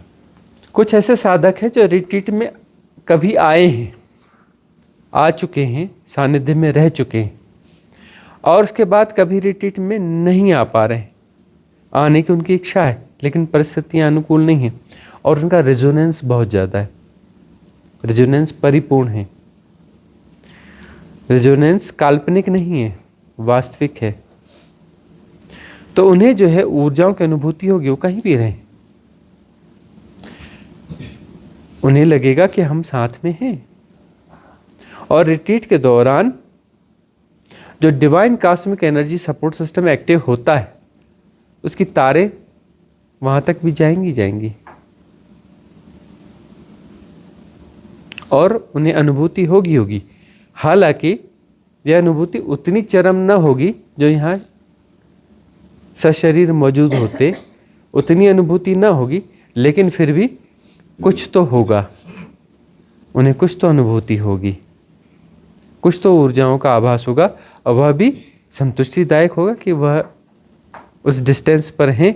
कुछ ऐसे साधक हैं जो रिट्रीट में कभी आए हैं, आ चुके हैं, सानिध्य में रह चुके हैं, और उसके बाद कभी रिट्रीट में नहीं आ पा रहे हैं। आने की उनकी इच्छा है लेकिन परिस्थितियां अनुकूल नहीं हैं और उनका रेजोनेंस बहुत ज़्यादा है, रेजोनेंस परिपूर्ण है। रेजोनेंस काल्पनिक नहीं है, वास्तविक है। तो उन्हें जो है ऊर्जाओं की अनुभूति होगी, वो कहीं भी रहें। उन्हें लगेगा कि हम साथ में हैं। और रिट्रीट के दौरान जो divine cosmic energy support system active होता है, उसकी तारें वहाँ तक भी जाएंगी और उन्हें अनुभूति होगी। हालांकि यह अनुभूति उतनी चरम न होगी जो यहाँ सशरीर मौजूद होते, उतनी अनुभूति न होगी, लेकिन फिर भी कुछ तो होगा, उन्हें कुछ तो अनुभूति होगी, कुछ तो ऊर्जाओं का आभास होगा, और वह भी संतुष्टिदायक होगा कि वह उस डिस्टेंस पर हैं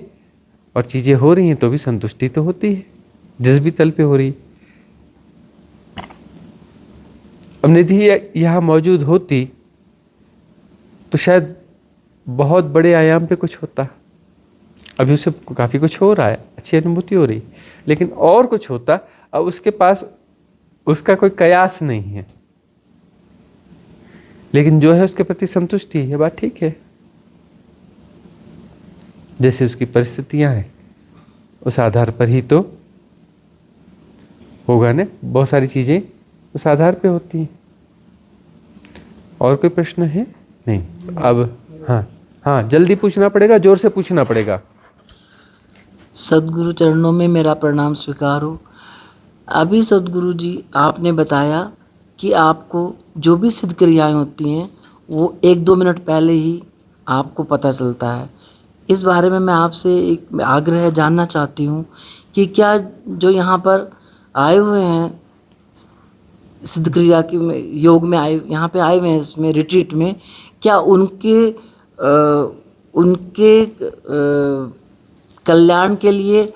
और चीज़ें हो रही हैं तो भी संतुष्टि तो होती है जिस भी तल पे हो रही है। अब निधि यहाँ मौजूद होती तो शायद बहुत बड़े आयाम पे कुछ होता। अभी उसे काफ़ी कुछ हो रहा है, अच्छी अनुभूति हो रही, लेकिन और कुछ होता। अब उसके पास उसका कोई कयास नहीं है, लेकिन जो है उसके प्रति संतुष्टि है, ये बात ठीक है। जैसे उसकी परिस्थितियां हैं उस आधार पर ही तो होगा ना, बहुत सारी चीज़ें उस आधार पे होती हैं। और कोई प्रश्न है? नहीं। अब हाँ जल्दी पूछना पड़ेगा, जोर से पूछना पड़ेगा। सदगुरु चरणों में मेरा प्रणाम स्वीकार हो। अभी सदगुरु जी आपने बताया कि आपको जो भी सिद्ध क्रियाएँ होती हैं वो 1-2 मिनट पहले ही आपको पता चलता है। इस बारे में मैं आपसे एक आग्रह जानना चाहती हूँ कि क्या जो यहाँ पर आए हुए हैं सिद्ध क्रिया के योग में आए, यहाँ पे आए हुए हैं इसमें रिट्रीट में, क्या उनके कल्याण के लिए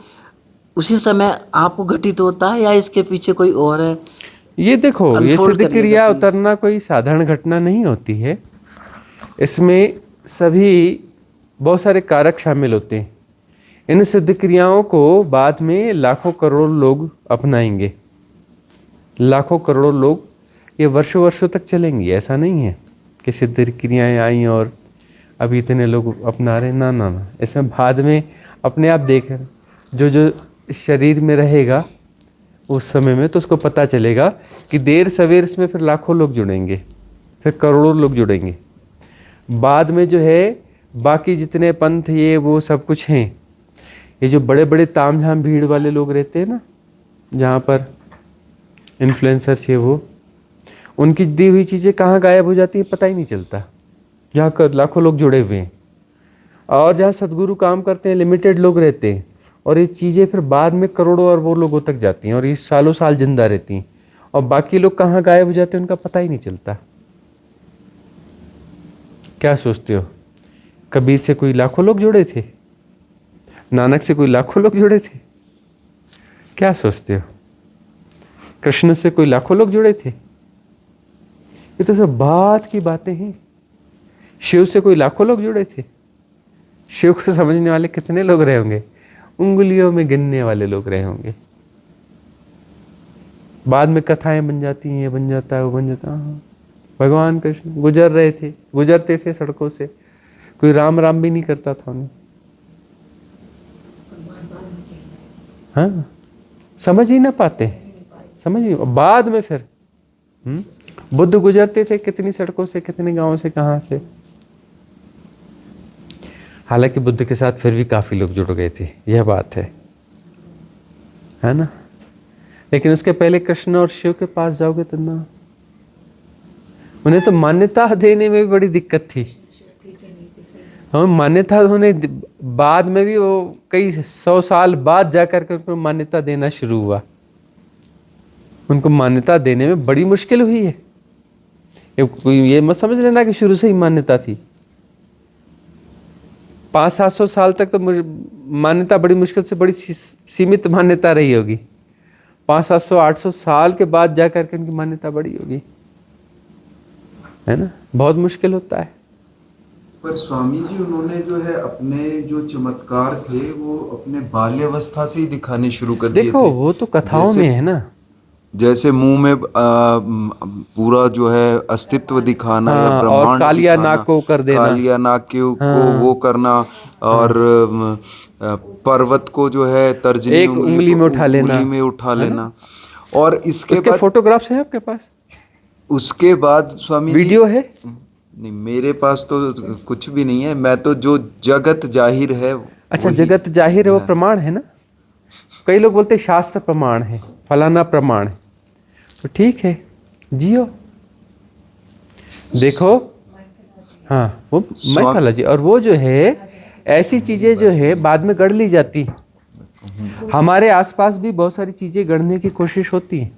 उसी समय आपको घटित होता है या इसके पीछे कोई और है? ये देखो, ये सिद्ध क्रिया उतरना कोई साधारण घटना नहीं होती है। इसमें सभी बहुत सारे कारक शामिल होते हैं। इन सिद्ध क्रियाओं को बाद में लाखों करोड़ों लोग अपनाएंगे, लाखों करोड़ों लोग, ये वर्षों वर्षों तक चलेंगी। ऐसा नहीं है कि सिद्ध क्रियाएं आई और अभी इतने लोग अपना रहे, ना। इसमें बाद में अपने आप देख जो शरीर में रहेगा उस समय में तो उसको पता चलेगा कि देर सवेर इसमें फिर लाखों लोग जुड़ेंगे, फिर करोड़ों लोग जुड़ेंगे। बाद में जो है बाकी जितने पंथ ये वो सब कुछ हैं, ये जो बड़े बड़े तामझाम भीड़ वाले लोग रहते हैं ना, जहाँ पर इन्फ्लुएंसर्स ये वो, उनकी दी हुई चीज़ें कहाँ गायब हो जाती हैं पता ही नहीं चलता। जहाँ कर लाखों लोग जुड़े हुए हैं और जहाँ सदगुरु काम करते हैं लिमिटेड लोग रहते हैं, और ये चीज़ें फिर बाद में करोड़ों अरबों लोगों तक जाती हैं और ये सालों साल जिंदा रहती हैं, और बाकी लोग कहाँ गायब हो जाते हैं उनका पता ही नहीं चलता। क्या सोचते हो? कबीर से कोई लाखों लोग जुड़े थे, नानक से कोई लाखों लोग जुड़े थे? क्या सोचते हो? कृष्ण से कोई लाखों लोग जुड़े थे? ये तो सब बात की बातें हैं। शिव से कोई लाखों लोग जुड़े थे? शिव को समझने वाले कितने लोग रहे होंगे? उंगलियों में गिनने वाले लोग रहे होंगे। बाद में कथाएं बन जाती हैं, ये बन जाता है, वो बन जाता है। भगवान कृष्ण गुजरते थे सड़कों से, कोई राम राम भी नहीं करता था उन्हें। हाँ, समझ ही ना पाते, समझ ही। बाद में फिर बुद्ध गुजरते थे कितनी सड़कों से, कितने गांवों से, कहाँ से। हालांकि बुद्ध के साथ फिर भी काफी लोग जुड़ गए थे, यह बात है ना। लेकिन उसके पहले कृष्ण और शिव के पास जाओगे तो ना, उन्हें तो मान्यता देने में भी बड़ी दिक्कत थी। हाँ, मान्यता होने बाद में भी वो कई 100 साल बाद जाकर के उनको मान्यता देना शुरू हुआ। उनको मान्यता देने में बड़ी मुश्किल हुई है। ये मत समझ लेना कि शुरू से ही मान्यता थी। 500-700 साल तक तो मान्यता बड़ी मुश्किल से, बड़ी सीमित मान्यता रही होगी। 500-700-800 साल के बाद जाकर के उनकी मान्यता बड़ी होगी, है ना। बहुत मुश्किल होता है। पर स्वामी जी उन्होंने जो है अपने जो चमत्कार थे वो अपने बाल्यावस्था से ही दिखाने शुरू कर दिए थे। देखो वो तो कथाओं में है ना, जैसे मुंह में पूरा जो है अस्तित्व दिखाना, हाँ, या ब्रह्मांड और कालिया नाक को कर देना, कालिया नाक को वो करना, और पर्वत को जो है तर्जनी एक उंगली में उठा लेना, और इसके उसके बाद फोटोग्राफ्स हैं आपके पास? उसके बाद स्वामी जी, वीडियो है? नहीं मेरे पास तो कुछ भी नहीं है, मैं तो जो जगत जाहिर है अच्छा, वही- जगत जाहिर है वो प्रमाण है ना। कई लोग बोलते हैं शास्त्र प्रमाण है, फलाना प्रमाण है, तो ठीक है, जियो। देखो, हाँ वो माइथोलॉजी, और वो जो है ऐसी चीजें जो है बाद में गढ़ ली जाती हैं। हमारे आसपास भी बहुत सारी चीजें गढ़ने की कोशिश होती है,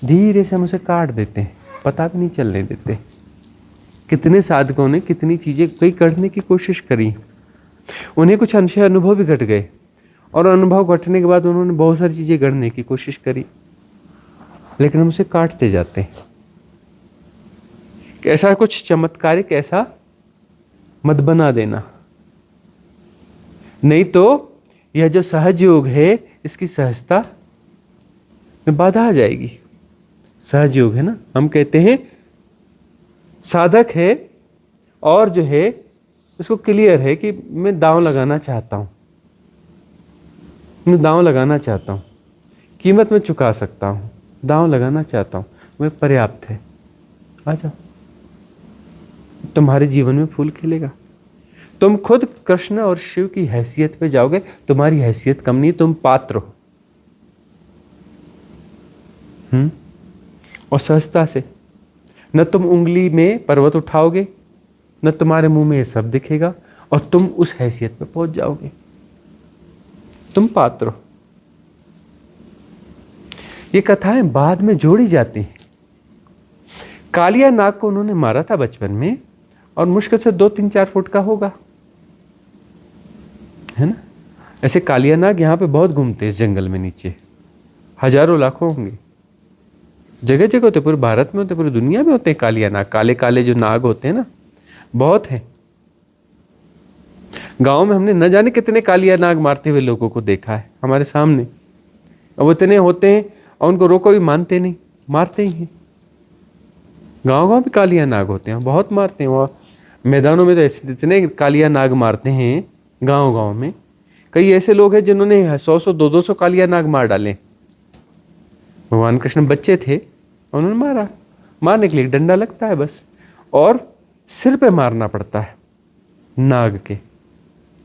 धीरे से हम उसे काट देते हैं, पता भी नहीं चलने देते। कितने साधकों ने कितनी चीजें कई गढ़ने की कोशिश करी, उन्हें कुछ अंश अनुभव भी घट गए, और अनुभव घटने के बाद उन्होंने बहुत सारी चीजें गढ़ने की कोशिश करी, लेकिन हम उसे काटते जाते हैं। ऐसा कुछ चमत्कारिक ऐसा मत बना देना, नहीं तो यह जो सहज योग है इसकी सहजता में बाधा आ जाएगी। सहज योग है ना, हम कहते हैं साधक है और जो है उसको क्लियर है कि मैं दांव लगाना चाहता हूं, मैं दांव लगाना चाहता हूं, कीमत में चुका सकता हूं, दांव लगाना चाहता हूं, वह पर्याप्त है, आ जाओ, तुम्हारे जीवन में फूल खिलेगा। तुम खुद कृष्ण और शिव की हैसियत पे जाओगे, तुम्हारी हैसियत कम नहीं, तुम पात्र हो। और सहजता से, न तुम उंगली में पर्वत उठाओगे, न तुम्हारे मुंह में ये सब दिखेगा, और तुम उस हैसियत पे पहुंच जाओगे, तुम पात्र हो। ये कथाएं बाद में जोड़ी जाती हैं। कालिया नाग को उन्होंने मारा था बचपन में, और मुश्किल से 2-3-4 फुट का होगा, है ना। ऐसे कालिया नाग यहाँ पे बहुत घूमते हैं इस जंगल में, नीचे हजारों लाखों होंगे, जगह जगह होते, पूरे भारत में होते, पूरी दुनिया में होते हैं कालिया नाग। काले काले जो नाग होते हैं ना, बहुत है। गांव में हमने न जाने कितने कालिया नाग मारते हुए लोगों को देखा है हमारे सामने। अब इतने होते हैं और उनको रोको भी मानते नहीं, मारते ही हैं। गांव गांव भी कालिया नाग होते हैं, बहुत मारते हैं। वहाँ मैदानों में तो ऐसे इतने कालिया नाग मारते हैं गांव गांव में। कई ऐसे लोग हैं जिन्होंने 100-100 200 कालिया नाग मार डाले। भगवान कृष्ण बच्चे थे, उन्होंने मारा। मारने के लिए डंडा लगता है बस, और सिर पे मारना पड़ता है नाग के।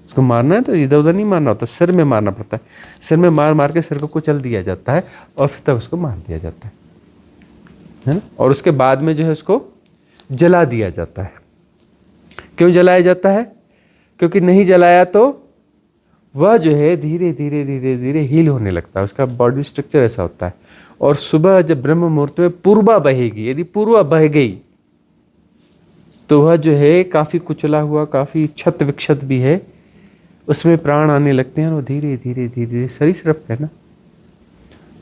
उसको मारना है तो इधर उधर नहीं मारना होता, सिर में मारना पड़ता है। सिर में मार मार के सिर को कुचल दिया जाता है, और फिर तब उसको मार दिया जाता है ना। और उसके बाद में जो है उसको जला दिया जाता है। क्यों जलाया जाता है? क्योंकि नहीं जलाया तो वह जो है धीरे धीरे धीरे धीरे हील होने लगता है, उसका बॉडी स्ट्रक्चर ऐसा होता है। और सुबह जब ब्रह्म मुहूर्त में पूर्वा बहेगी, यदि पूर्वा बह गई तो वह जो है काफ़ी कुचला हुआ, काफ़ी क्षत विक्षत भी है, उसमें प्राण आने लगते हैं, और धीरे धीरे धीरे धीरे सरीसृप है ना,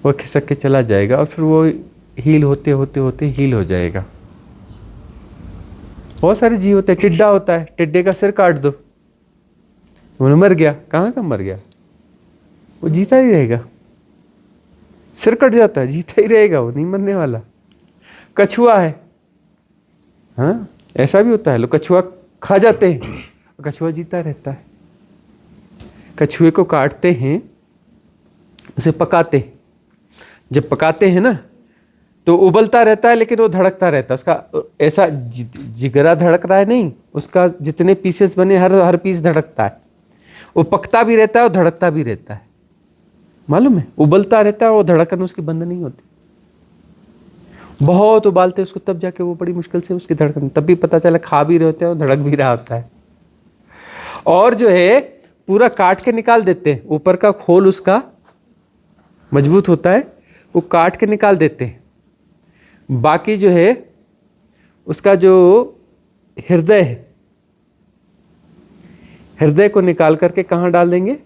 वह खिसक के चला जाएगा, और फिर वो हील होते होते होते हील हो जाएगा। बहुत सारे जीव होते हैं। टिड्डा होता है, टिड्डे का सिर काट दो, वो मर गया। कहाँ का मर गया? वो जीता ही रहेगा। सिर कट जाता है, जीता ही रहेगा, वो नहीं मरने वाला। कछुआ है, हाँ ऐसा भी होता है, लोग कछुआ खा जाते हैं, कछुआ जीता रहता है। कछुए को काटते हैं, उसे पकाते हैं। जब पकाते हैं ना तो उबलता रहता है, लेकिन वो धड़कता रहता है। उसका ऐसा जिगरा धड़क रहा है नहीं, उसका जितने पीसेस बने हर पीस धड़कता है। वो पकता भी रहता है और धड़कता भी रहता है, मालूम है। उबलता रहता है, वो धड़कन उसकी बंद नहीं होती। बहुत उबालते उसको, तब जाके वो बड़ी मुश्किल से उसकी धड़कन, तब भी पता चला खा भी रहे होते हैं और धड़क भी रहा होता है। और जो है पूरा काट के निकाल देते हैं, ऊपर का खोल उसका मजबूत होता है, वो काट के निकाल देते हैं। बाकी जो है उसका जो हृदय है, हृदय को निकाल करके कहाँ डाल देंगे?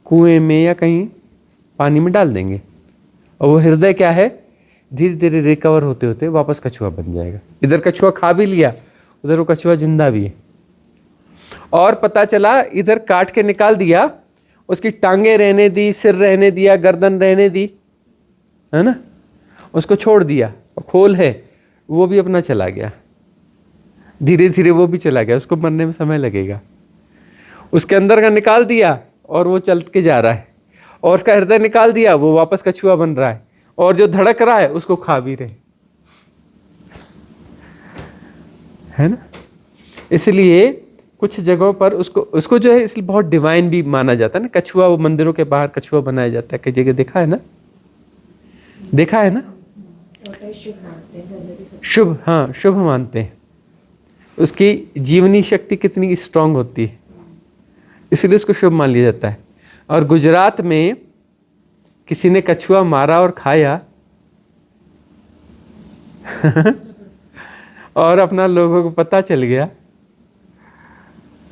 कुएं में या कहीं पानी में डाल देंगे। और वो हृदय क्या है, धीरे धीरे रिकवर होते होते वापस कछुआ बन जाएगा। इधर कछुआ खा भी लिया, उधर वो कछुआ जिंदा भी है। और पता चला इधर काट के निकाल दिया, उसकी टांगे रहने दी, सिर रहने दिया, गर्दन रहने दी, है ना, उसको छोड़ दिया। खोल है वो भी अपना चला गया, धीरे धीरे वो भी चला गया, उसको मरने में समय लगेगा। उसके अंदर का निकाल दिया और वो चल के जा रहा है, और उसका हृदय निकाल दिया, वो वापस कछुआ बन रहा है, और जो धड़क रहा है उसको खा भी रहे, है ना। इसलिए कुछ जगहों पर उसको जो है इसलिए बहुत डिवाइन भी माना जाता है ना। कछुआ, वो मंदिरों के बाहर कछुआ बनाया जाता है, कई जगह देखा है ना, देखा है ना। शुभ, हाँ शुभ मानते हैं, उसकी जीवनी शक्ति कितनी स्ट्रांग होती है, इसलिए उसको शुभ मान लिया जाता है। और गुजरात में किसी ने कछुआ मारा और खाया और अपना लोगों को पता चल गया,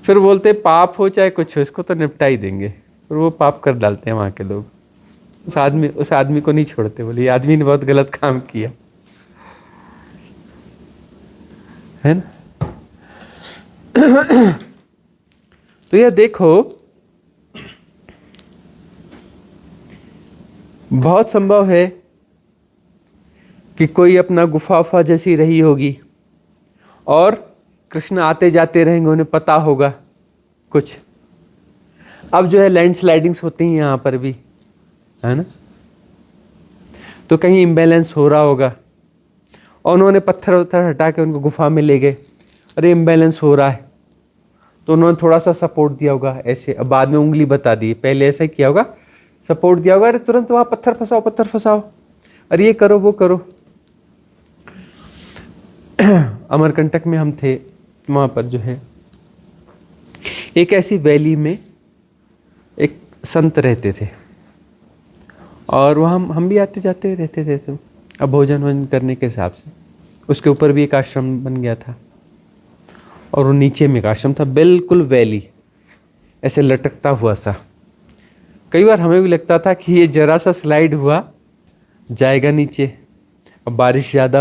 फिर बोलते पाप हो चाहे कुछ हो, इसको तो निपटा ही देंगे, फिर वो पाप कर डालते हैं वहां के लोग। उस आदमी को नहीं छोड़ते, बोले ये आदमी ने बहुत गलत काम किया, है ना। तो यह देखो, बहुत संभव है कि कोई अपना गुफा उफा जैसी रही होगी और कृष्ण आते जाते रहेंगे, उन्हें पता होगा कुछ। अब जो है लैंडस्लाइडिंग्स होती हैं यहाँ पर भी, है ना, तो कहीं इम्बैलेंस हो रहा होगा और उन्होंने पत्थर उत्थर हटा के उनको गुफा में ले गए, अरे इम्बैलेंस हो रहा है, तो उन्होंने थोड़ा सा सपोर्ट दिया होगा ऐसे, अब बाद में उंगली बता दी, पहले ऐसा ही किया होगा, सपोर्ट दिया होगा, अरे तुरंत वहाँ पत्थर फंसाओ, पत्थर फंसाओ, अरे ये करो वो करो। अमरकंटक में हम थे, वहाँ पर जो है एक ऐसी वैली में एक संत रहते थे और वहाँ हम भी आते जाते रहते थे, तो अब भोजन वोजन करने के हिसाब से उसके ऊपर भी एक आश्रम बन गया था और वो नीचे में एक आश्रम था, बिल्कुल वैली ऐसे लटकता हुआ सा। कई बार हमें भी लगता था कि ये जरा सा स्लाइड हुआ जाएगा नीचे। अब बारिश ज़्यादा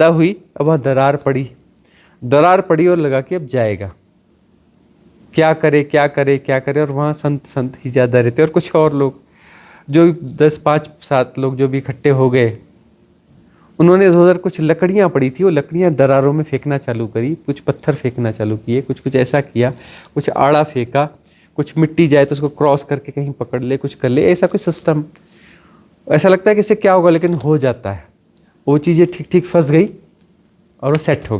हुई, अब वहाँ दरार पड़ी और लगा कि अब जाएगा, क्या करे। और वहाँ संत ही ज़्यादा रहते और कुछ और लोग जो 10-5-7 लोग जो भी इकट्ठे हो गए, उन्होंने उधर कुछ लकड़ियाँ पड़ी थी, वो लकड़ियाँ दरारों में फेंकना चालू करी, कुछ पत्थर फेंकना चालू किए, कुछ ऐसा किया, कुछ आड़ा फेंका, कुछ मिट्टी जाए तो उसको क्रॉस करके कहीं पकड़ ले, कुछ कर ले, ऐसा कोई सिस्टम। ऐसा लगता है कि इससे क्या होगा, लेकिन हो जाता है। वो चीज़ें ठीक फंस गई और वो सेट हो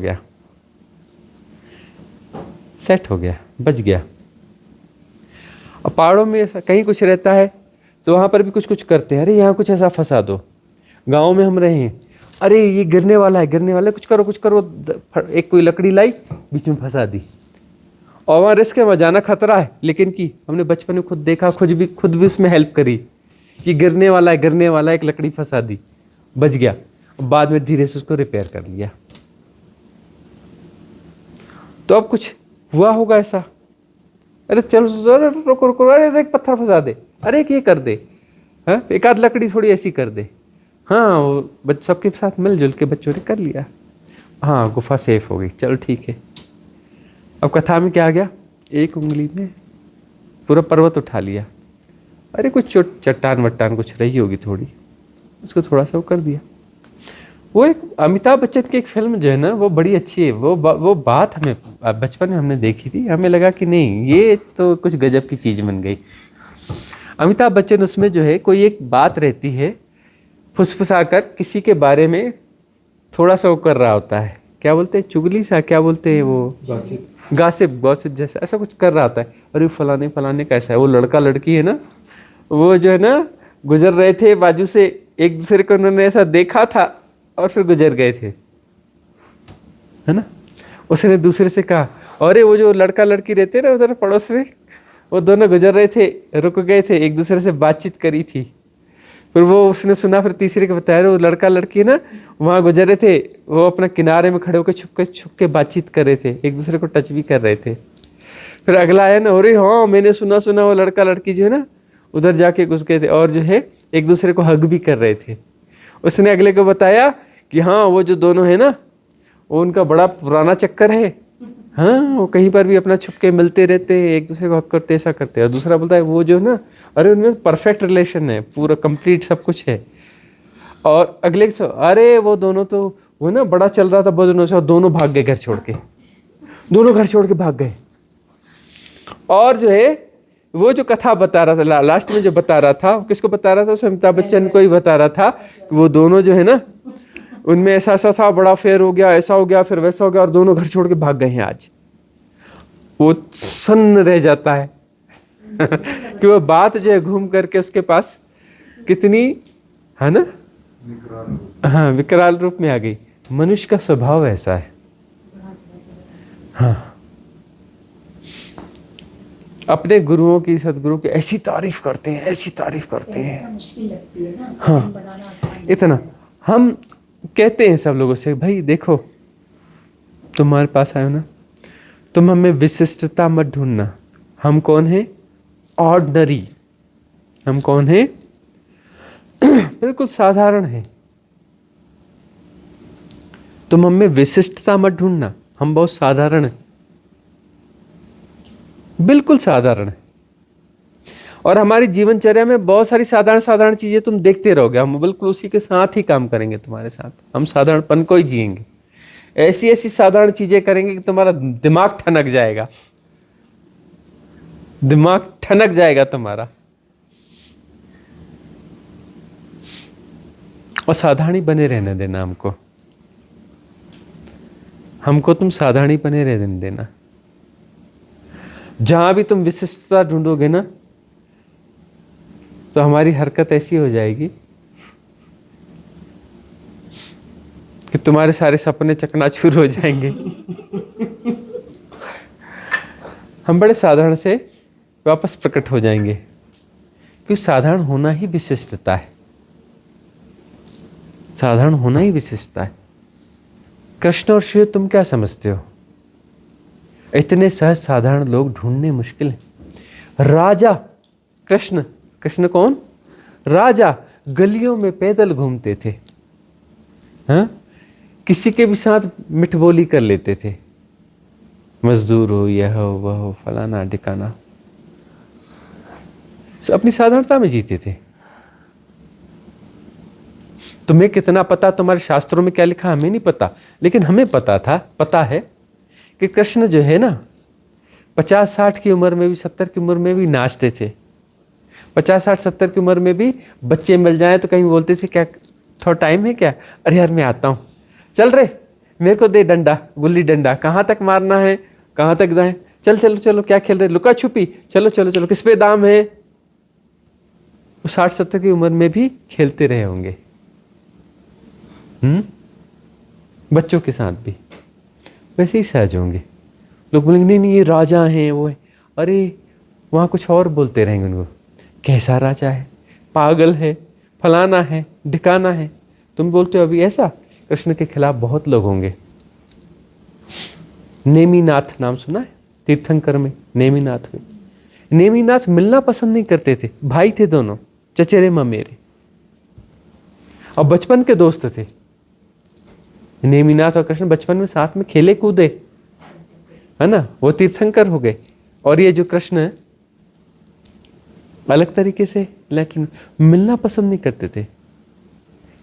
गया, बच गया। अब पहाड़ों में ऐसा कहीं कुछ रहता है तो वहाँ पर भी कुछ करते हैं, अरे यहाँ कुछ ऐसा फंसा दो। गाँव में हम रहे हैं, अरे ये गिरने वाला है, कुछ करो। एक कोई लकड़ी लाई, बीच में फंसा दी, और वहाँ रिस्क है, वहाँ जाना खतरा है, लेकिन कि हमने बचपन में खुद देखा, खुद भी उसमें हेल्प करी कि गिरने वाला है, एक लकड़ी फंसा दी, बच गया। बाद में धीरे से उसको रिपेयर कर लिया। तो अब कुछ हुआ होगा ऐसा, अरे चलो रुको, अरे देख पत्थर फंसा दे, अरे ये कर दे, हाँ एक आध लकड़ी थोड़ी ऐसी कर दे, हाँ वो सबके साथ मिलजुल के बच्चों ने कर लिया, हाँ गुफा सेफ हो गई, चलो ठीक है। अब कथा में क्या आ गया, एक उंगली में पूरा पर्वत उठा लिया, अरे कुछ चट्टान वट्टान कुछ रही होगी थोड़ी, उसको थोड़ा सा वो कर दिया। वो एक अमिताभ बच्चन की एक फिल्म जो है ना, वो बड़ी अच्छी है। वो बात हमें बचपन में हमने देखी थी, हमें लगा कि नहीं ये तो कुछ गजब की चीज़ बन गई। अमिताभ बच्चन उसमें जो है कोई एक बात रहती है, फुसफुसाकर किसी के बारे में थोड़ा सा वो कर रहा होता है, क्या बोलते हैं, चुगली सा, क्या बोलते हैं वो, गॉसिप जैसा ऐसा कुछ कर रहा होता है। अरे फलाने कैसा है, वो लड़का लड़की है ना, वो जो है ना गुजर रहे थे बाजू से, एक दूसरे को उन्होंने ऐसा देखा था और फिर गुजर गए थे, है ना। उसने दूसरे से कहा, अरे वो जो लड़का लड़की रहते ना उधर पड़ोस में, वो दोनों गुजर रहे थे, रुक गए थे, एक दूसरे से बातचीत करी थी। फिर वो उसने सुना, फिर तीसरे को बताया, वो लड़का लड़की ना वहाँ गुजर रहे थे, वो अपना किनारे में खड़े होकर छुप के बातचीत कर रहे थे, एक दूसरे को टच भी कर रहे थे। फिर अगला आया ना, अरे हाँ मैंने सुना वो लड़का लड़की जो है ना उधर जाके घुस गए थे और जो है एक दूसरे को हग भी कर रहे थे। उसने अगले को बताया कि हाँ वो जो दोनों है ना, वो उनका बड़ा पुराना चक्कर है, हाँ वो कहीं पर भी अपना छुप के मिलते रहते हैं, एक दूसरे को हक करते, ऐसा करते हैं। और दूसरा बोलता है वो जो ना, अरे उनमें परफेक्ट रिलेशन है, पूरा कंप्लीट सब कुछ है। और अगले से, अरे वो दोनों तो वो ना बड़ा चल रहा था दोनों से, और दोनों भाग गए घर छोड़ के भाग गए। और जो है वो जो कथा बता रहा था लास्ट में जो बता रहा था, किसको बता रहा था? उस अमिताभ बच्चन को ही बता रहा था कि वो दोनों जो है ना, उनमें ऐसा ऐसा था, बड़ा फेयर हो गया, ऐसा हो गया, फिर वैसा हो गया, और दोनों घर छोड़ के भाग गए हैं। आज वो सन्न रह जाता है कि वो बात जो है घूम करके उसके पास कितनी, है ना, हाँ, विकराल रूप में आ गई। मनुष्य का स्वभाव ऐसा है। हाँ, अपने गुरुओं की, सदगुरु की ऐसी तारीफ करते हैं, ऐसी तारीफ करते हैं। मुश्किल लगती है ना, हाँ, बनाना आसान इतना हम कहते हैं सब लोगों से, भाई देखो तुम्हारे पास आयो ना, तुम हमें विशिष्टता मत ढूंढना। हम कौन है? ऑर्डिनरी। हम कौन है? बिल्कुल साधारण है। तुम हमें विशिष्टता मत ढूंढना, हम बहुत साधारण हैं, बिल्कुल साधारण है। और हमारी जीवनचर्या में बहुत सारी साधारण साधारण चीजें तुम देखते रहोगे, हम बिल्कुल उसी के साथ ही काम करेंगे तुम्हारे साथ। हम साधारणपन को ही जिएंगे, ऐसी ऐसी साधारण चीजें करेंगे कि तुम्हारा दिमाग ठनक जाएगा, दिमाग ठनक जाएगा तुम्हारा। और साधारण ही बने रहने देना हमको, हमको तुम साधारण ही बने रहने देना। जहां भी तुम विशिष्टता ढूंढोगे ना, तो हमारी हरकत ऐसी हो जाएगी कि तुम्हारे सारे सपने चकनाचूर हो जाएंगे। हम बड़े साधारण से वापस प्रकट हो जाएंगे, क्योंकि साधारण होना ही विशिष्टता है। साधारण होना ही विशिष्टता है। कृष्ण और शिव तुम क्या समझते हो? इतने सहज साधारण लोग ढूंढने मुश्किल है। राजा कृष्ण, कृष्ण कौन? राजा, गलियों में पैदल घूमते थे, हाँ, किसी के भी साथ मिठबोली कर लेते थे, मजदूर हो, यह हो, वह हो, फलाना ठिकाना, अपनी साधारणता में जीते थे। तुम्हें कितना पता, तुम्हारे शास्त्रों में क्या लिखा हमें नहीं पता, लेकिन हमें पता है कि कृष्ण जो है ना, 50-60 की उम्र में भी, 70 की उम्र में भी नाचते थे। 50-60-70 की उम्र में भी बच्चे मिल जाए तो कहीं बोलते थे, क्या थोड़ा टाइम है क्या? अरे यार मैं आता हूँ, चल रे मेरे को दे डंडा, गुल्ली डंडा, कहाँ तक मारना है, कहाँ तक जाए, चल चलो चलो, क्या खेल रहे, लुका छुपी, चलो चलो चलो, किस पे दाम है। वो 60-70 की उम्र में भी खेलते रहे होंगे, बच्चों के साथ भी वैसे ही सहज होंगे। लोग बोलेंगे नहीं नहीं ये राजा हैं, वो है, अरे वहाँ कुछ और बोलते रहेंगे उनको, कैसा राजा है, पागल है, फलाना है, ढिकाना है, तुम बोलते हो अभी ऐसा। कृष्ण के खिलाफ बहुत लोग होंगे। नेमिनाथ नाम सुना है? तीर्थंकर में नेमिनाथ हुए। नेमिनाथ मिलना पसंद नहीं करते थे, भाई थे दोनों, चचेरे ममेरे, और बचपन के दोस्त थे। नेमिनाथ और कृष्ण बचपन में साथ में खेले कूदे, है ना, वो तीर्थंकर हो गए। और ये जो कृष्ण अलग तरीके से, लेकिन मिलना पसंद नहीं करते थे।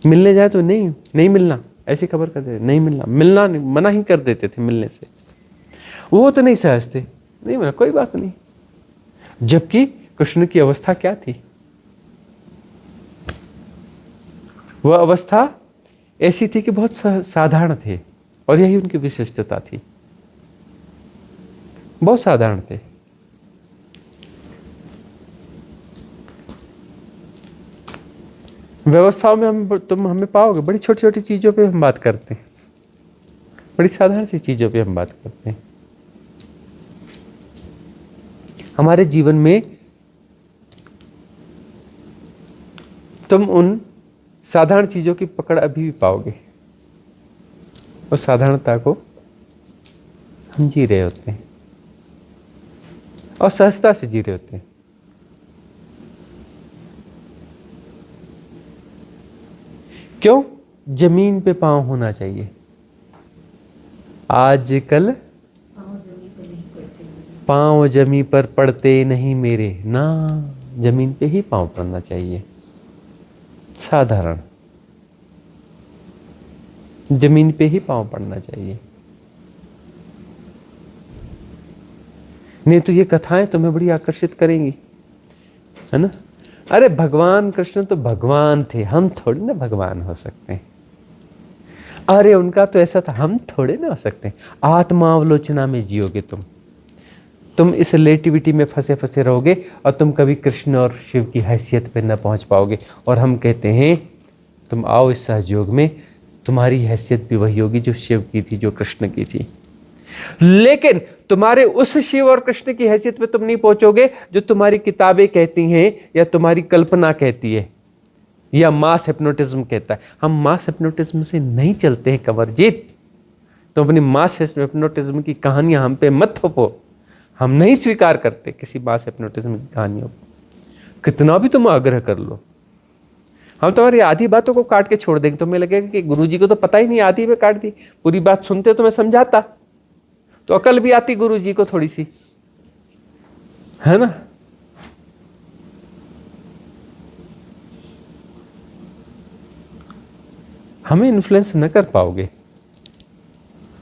मिलने जाए तो नहीं मिलना, ऐसी खबर करते थे, नहीं मिलना, मिलना नहीं, मना ही कर देते थे मिलने से। वो तो नहीं सहज थे, नहीं मिला कोई बात नहीं। जबकि कृष्ण की अवस्था क्या थी? वह अवस्था ऐसी थी कि बहुत साधारण थे, और यही उनकी विशिष्टता थी, बहुत साधारण थे। व्यवस्थाओं में तुम हमें पाओगे, बड़ी छोटी छोटी चीजों पे हम बात करते हैं, बड़ी साधारण सी चीजों पे हम बात करते हैं। हमारे जीवन में तुम उन साधारण चीजों की पकड़ अभी भी पाओगे, उस साधारणता को हम जी रहे होते हैं और सहजता से जी रहे होते हैं। क्यों? जमीन पे पांव होना चाहिए। आजकल पांव जमीन पर पड़ते नहीं मेरे, ना, जमीन पे ही पांव पड़ना चाहिए। साधारण, जमीन पे ही पांव पड़ना चाहिए। नहीं तो ये कथाएं तुम्हें बड़ी आकर्षित करेंगी, है ना। अरे भगवान कृष्ण तो भगवान थे, हम थोड़ी ना भगवान हो सकते हैं। अरे उनका तो ऐसा था, हम थोड़े ना हो सकते हैं। आत्मावलोचना में जियोगे तुम इस रिलेटिविटी में फंसे फंसे रहोगे और तुम कभी कृष्ण और शिव की हैसियत पे न पहुंच पाओगे। और हम कहते हैं तुम आओ इस सहयोग में, तुम्हारी हैसियत भी वही होगी जो शिव की थी, जो कृष्ण की थी। लेकिन तुम्हारे उस शिव और कृष्ण की हैसियत पे तुम नहीं पहुंचोगे जो तुम्हारी किताबें कहती हैं या तुम्हारी कल्पना कहती है या मास हिप्नोटिज्म कहता है। हम मास हिप्नोटिज्म से नहीं चलते हैं कंवरजीत। तो अपनी मास हिप्नोटिज्म की कहानियां हम पे मत थोपो। हम नहीं स्वीकार करते किसी मास हिप्नोटिज्म की कहानियों को, कितना भी तुम आग्रह कर लो। हम तुम्हारी आधी बातों को काट के छोड़ देंगे। तुम्हें लगेगा कि गुरुजी को तो पता ही नहीं, आधी में काट दी। पूरी बात सुनते तो मैं समझाता, तो अकल भी आती गुरुजी को थोड़ी सी, है ना। हमें इन्फ्लुएंस न कर पाओगे,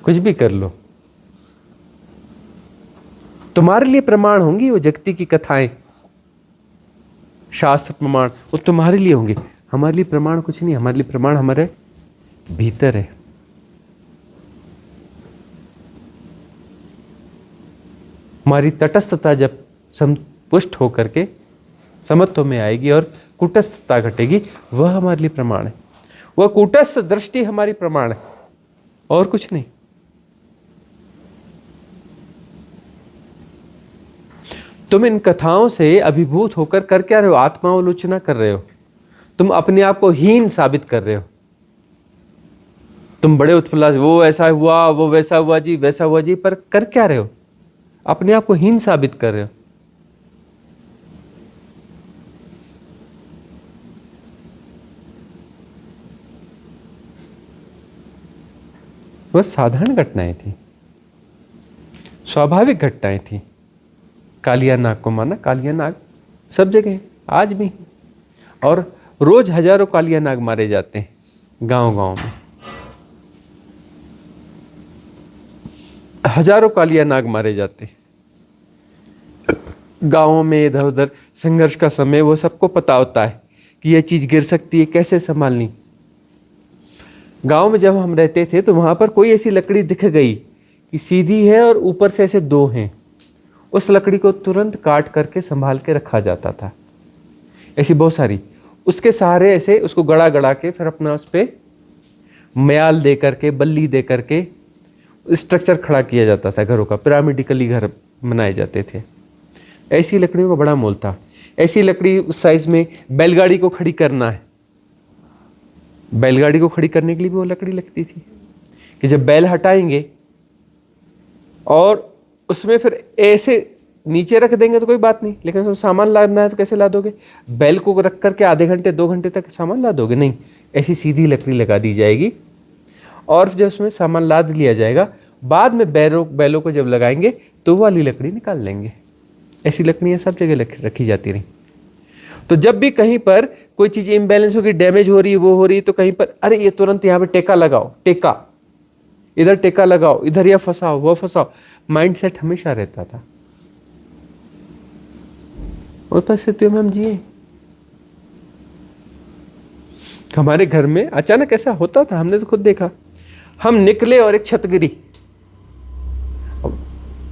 कुछ भी कर लो। तुम्हारे लिए प्रमाण होंगी वो जगती की कथाएं, शास्त्र प्रमाण, वो तुम्हारे लिए होंगे। हमारे लिए प्रमाण कुछ नहीं, हमारे लिए प्रमाण हमारे भीतर है। हमारी तटस्थता जब संपुष्ट होकर के समत्व में आएगी और कूटस्थता घटेगी, वह हमारे लिए प्रमाण है। वह कूटस्थ दृष्टि हमारी प्रमाण है, और कुछ नहीं। तुम इन कथाओं से अभिभूत होकर कर क्या रहे हो? आत्मावलोचना कर रहे हो। तुम अपने आप को हीन साबित कर रहे हो। तुम बड़े उत्फुल्लास, वो ऐसा हुआ, वो वैसा हुआ जी, वैसा हुआ जी, पर कर क्या रहे हो? अपने आप को हीन साबित कर रहे हो। वह साधारण घटनाएं थी, स्वाभाविक घटनाएं थी। कालिया नाग को माना, कालिया नाग सब जगह आज भी, और रोज हजारों कालिया नाग मारे जाते हैं गांव गांव में। हजारों कालिया नाग मारे जाते हैं गांवों में। इधर उधर संघर्ष का समय, वो सबको पता होता है कि यह चीज गिर सकती है, कैसे संभालनी। गांव में जब हम रहते थे तो वहां पर कोई ऐसी लकड़ी दिख गई कि सीधी है और ऊपर से ऐसे दो हैं, उस लकड़ी को तुरंत काट करके संभाल के रखा जाता था। ऐसी बहुत सारी, उसके सहारे ऐसे उसको गड़ा गड़ा के फिर अपना उस पर म्याल दे करके, बल्ली दे करके स्ट्रक्चर खड़ा किया जाता था। घरों का पिरामिडिकली घर बनाए जाते थे। ऐसी लकड़ियों का बड़ा मोल था। ऐसी लकड़ी उस साइज में बैलगाड़ी को खड़ी करना है, बैलगाड़ी को खड़ी करने के लिए भी वो लकड़ी लगती थी कि जब बैल हटाएंगे और उसमें फिर ऐसे नीचे रख देंगे तो कोई बात नहीं, लेकिन उसमें सामान लादना है तो कैसे लादोगे? बैल को रख करके आधे घंटे 2 घंटे तक सामान लादोगे? नहीं, ऐसी सीधी लकड़ी लगा दी जाएगी और जब उसमें सामान लाद लिया जाएगा, बाद में बैलों को जब लगाएंगे तो वाली लकड़ी निकाल लेंगे। ऐसी लकड़ियाँ सब जगह रखी जाती रही। तो जब भी कहीं पर कोई चीज़ इम्बैलेंस होगी, डैमेज हो रही है, वो हो रही है, तो कहीं पर अरे ये तुरंत यहाँ पे टेका लगाओ, टेका इधर, टेका लगाओ इधर, या फंसाओ वो फंसाओ। माइंडसेट हमेशा रहता था। और परिस्थितियों में हम जिए। हमारे घर में अचानक ऐसा होता था, हमने तो खुद देखा। हम निकले और एक छत गिरी,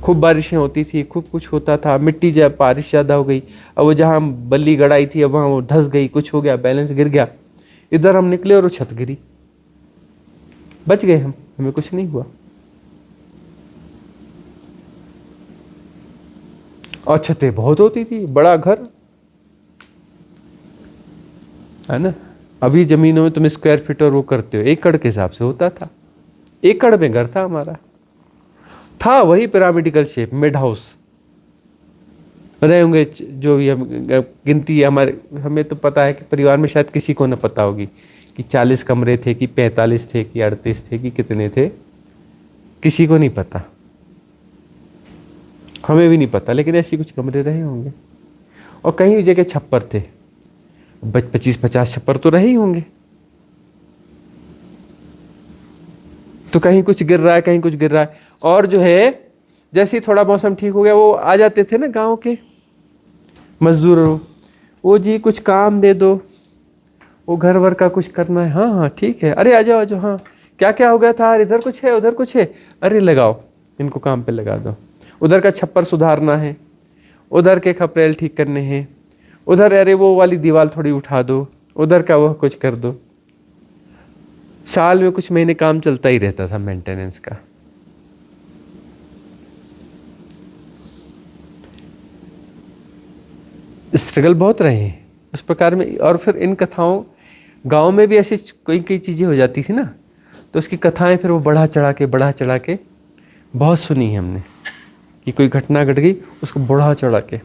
खूब बारिशें होती थी, खूब कुछ होता था। मिट्टी जब बारिश ज़्यादा हो गई, अब वो जहाँ बल्ली गड़ाई थी अब वहाँ वो धंस गई, कुछ हो गया, बैलेंस गिर गया। इधर हम निकले और वो छत गिरी, बच गए हम, हमें कुछ नहीं हुआ। और छतें बहुत होती थी, बड़ा घर है ना। अभी जमीनों में तुम स्क्वायर फीट और वो करते हो, एकड़ के हिसाब से होता था। एकड़ में घर था हमारा, था वही पिरामिडिकल शेप, मिड हाउस रहे होंगे जो भी हम गिनती है। हमें तो पता है कि परिवार में शायद किसी को न पता होगी कि 40 कमरे थे कि 45 थे कि 38 थे कि कितने थे, किसी को नहीं पता, हमें भी नहीं पता। लेकिन ऐसी कुछ कमरे रहे होंगे और कहीं जगह छप्पर थे, 25-50 छप्पर तो रहे ही होंगे। तो कहीं कुछ गिर रहा है, कहीं कुछ गिर रहा है। और जो है जैसे ही थोड़ा मौसम ठीक हो गया, वो आ जाते थे ना गांव के मजदूर, वो जी कुछ काम दे दो, वो घर वर का कुछ करना है। हाँ हाँ ठीक है, अरे आ जाओ आ जाओ, हाँ क्या क्या हो गया था, इधर कुछ है उधर कुछ है, अरे लगाओ इनको काम पे लगा दो, उधर का छप्पर सुधारना है, उधर के खपरेल ठीक करने हैं, उधर अरे वो वाली दीवार थोड़ी उठा दो, उधर का वह कुछ कर दो। साल में कुछ महीने काम चलता ही रहता था मेंटेनेंस का। स्ट्रगल बहुत रहे हैं उस प्रकार में। और फिर इन कथाओं, गांव में भी ऐसी कई कई चीज़ें हो जाती थी ना, तो उसकी कथाएं फिर वो बढ़ा चढ़ा के बहुत सुनी है हमने, कि कोई घटना घट गई उसको बढ़ा चढ़ा के।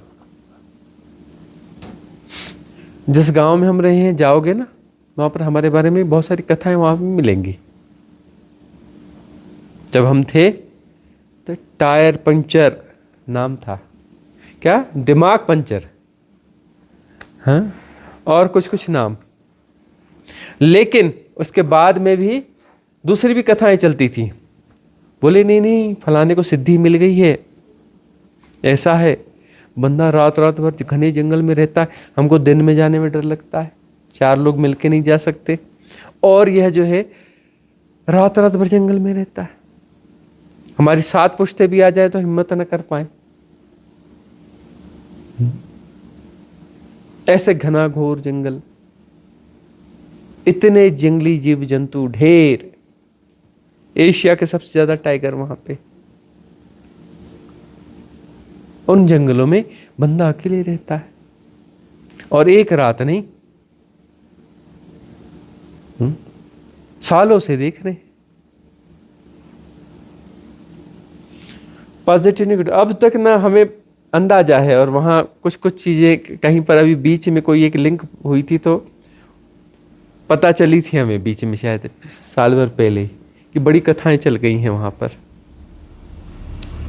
जिस गांव में हम रहे हैं, जाओगे ना वहाँ पर हमारे बारे में बहुत सारी कथाएं वहाँ भी मिलेंगी। जब हम थे तो टायर पंचर नाम था, क्या दिमाग पंचर, हाँ, और कुछ कुछ नाम। लेकिन उसके बाद में भी दूसरी भी कथाएं चलती थी। बोले नहीं नहीं फलाने को सिद्धि मिल गई है, ऐसा है, बंदा रात रात भर घने जंगल में रहता है, हमको दिन में जाने में डर लगता है, 4 लोग मिलके नहीं जा सकते, और यह जो है रात रात भर जंगल में रहता है, हमारी 7 पुश्ते भी आ जाए तो हिम्मत न कर पाए। ऐसे घना घोर जंगल, इतने जंगली जीव जंतु ढेर, एशिया के सबसे ज्यादा टाइगर वहां पे। उन जंगलों में बंदा अकेले रहता है, और एक रात नहीं, सालों से देख रहे हैं। पॉजिटिव नेगेटिव अब तक ना हमें अंदाजा है, और वहाँ कुछ कुछ चीज़ें कहीं पर अभी बीच में कोई एक लिंक हुई थी तो पता चली थी हमें बीच में, शायद साल भर पहले, कि बड़ी कथाएं चल गई हैं वहाँ पर,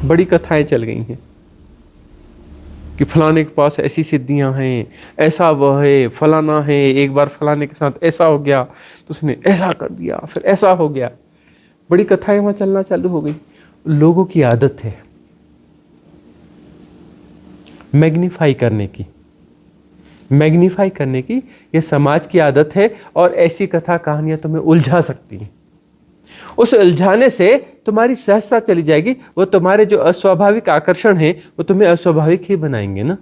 बड़ी कथाएं चल गई हैं कि फलाने के पास ऐसी सिद्धियां हैं, ऐसा वह है, फलाना है, एक बार फलाने के साथ ऐसा हो गया तो उसने ऐसा कर दिया, फिर ऐसा हो गया। बड़ी कथाएं वहाँ चलना चालू हो गई। लोगों की आदत है मैग्नीफाई करने की, मैग्नीफाई करने की, यह समाज की आदत है, और ऐसी कथा कहानियां तुम्हें उलझा सकती हैं। उस उलझाने से तुम्हारी सहजता चली जाएगी, वो तुम्हारे जो अस्वाभाविक आकर्षण है वो तुम्हें अस्वाभाविक ही बनाएंगे ना,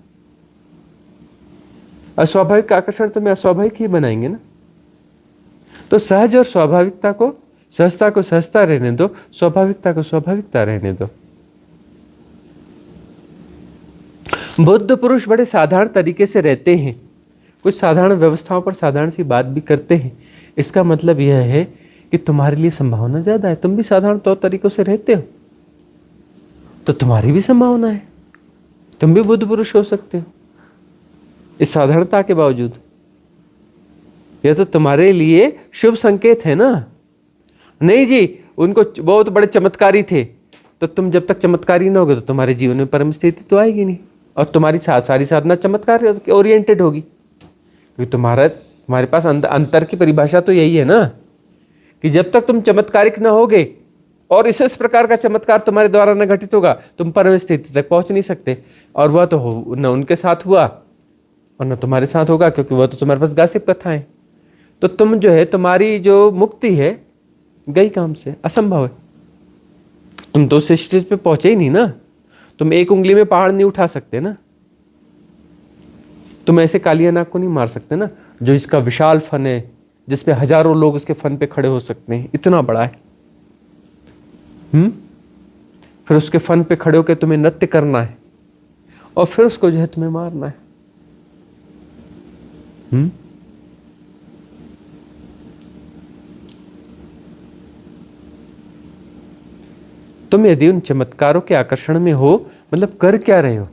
अस्वाभाविक आकर्षण तुम्हें अस्वाभाविक ही बनाएंगे ना। तो सहज और स्वाभाविकता को, सहजता को सहजता रहने दो, स्वाभाविकता को स्वाभाविकता रहने दो। बुद्ध पुरुष बड़े साधारण तरीके से रहते हैं, कुछ साधारण व्यवस्थाओं पर साधारण सी बात भी करते हैं। इसका मतलब यह है कि तुम्हारे लिए संभावना ज्यादा है, तुम भी साधारण तौर तरीकों से रहते हो, तो तुम्हारी भी संभावना है, तुम भी बुद्ध पुरुष हो सकते हो इस साधारणता के बावजूद। यह तो तुम्हारे लिए शुभ संकेत है ना। नहीं जी उनको बहुत बड़े चमत्कारी थे, तो तुम जब तक चमत्कारी ना होगे तो तुम्हारे जीवन में परम स्थिति तो आएगी नहीं, और तुम्हारी सारी साधना चमत्कार ओरिएंटेड होगी, क्योंकि तुम्हारे पास अंतर की परिभाषा तो यही है ना, कि जब तक तुम चमत्कारिक न होगे और इस प्रकार का चमत्कार तुम्हारे द्वारा न घटित होगा, तुम परम स्थिति तक पहुंच नहीं सकते। और वह तो न उनके साथ हुआ और न तुम्हारे साथ होगा, क्योंकि वह तो तुम्हारे पास गासिप कथा है। तो तुम जो है, तुम्हारी जो मुक्ति है गई काम से, असंभव है। तुम तो उस स्टेज पे पहुंचे ही नहीं ना, तुम एक उंगली में पहाड़ नहीं उठा सकते ना, तुम ऐसे कालिया नाग को नहीं मार सकते ना, जो इसका विशाल फन है, जिसपे हजारों लोग उसके फन पे खड़े हो सकते हैं, इतना बड़ा है। फिर उसके फन पे खड़े होकर तुम्हें नृत्य करना है, और फिर उसको जो है तुम्हें मारना है। तुम यदि उन चमत्कारों के आकर्षण में हो, मतलब कर क्या रहे हो,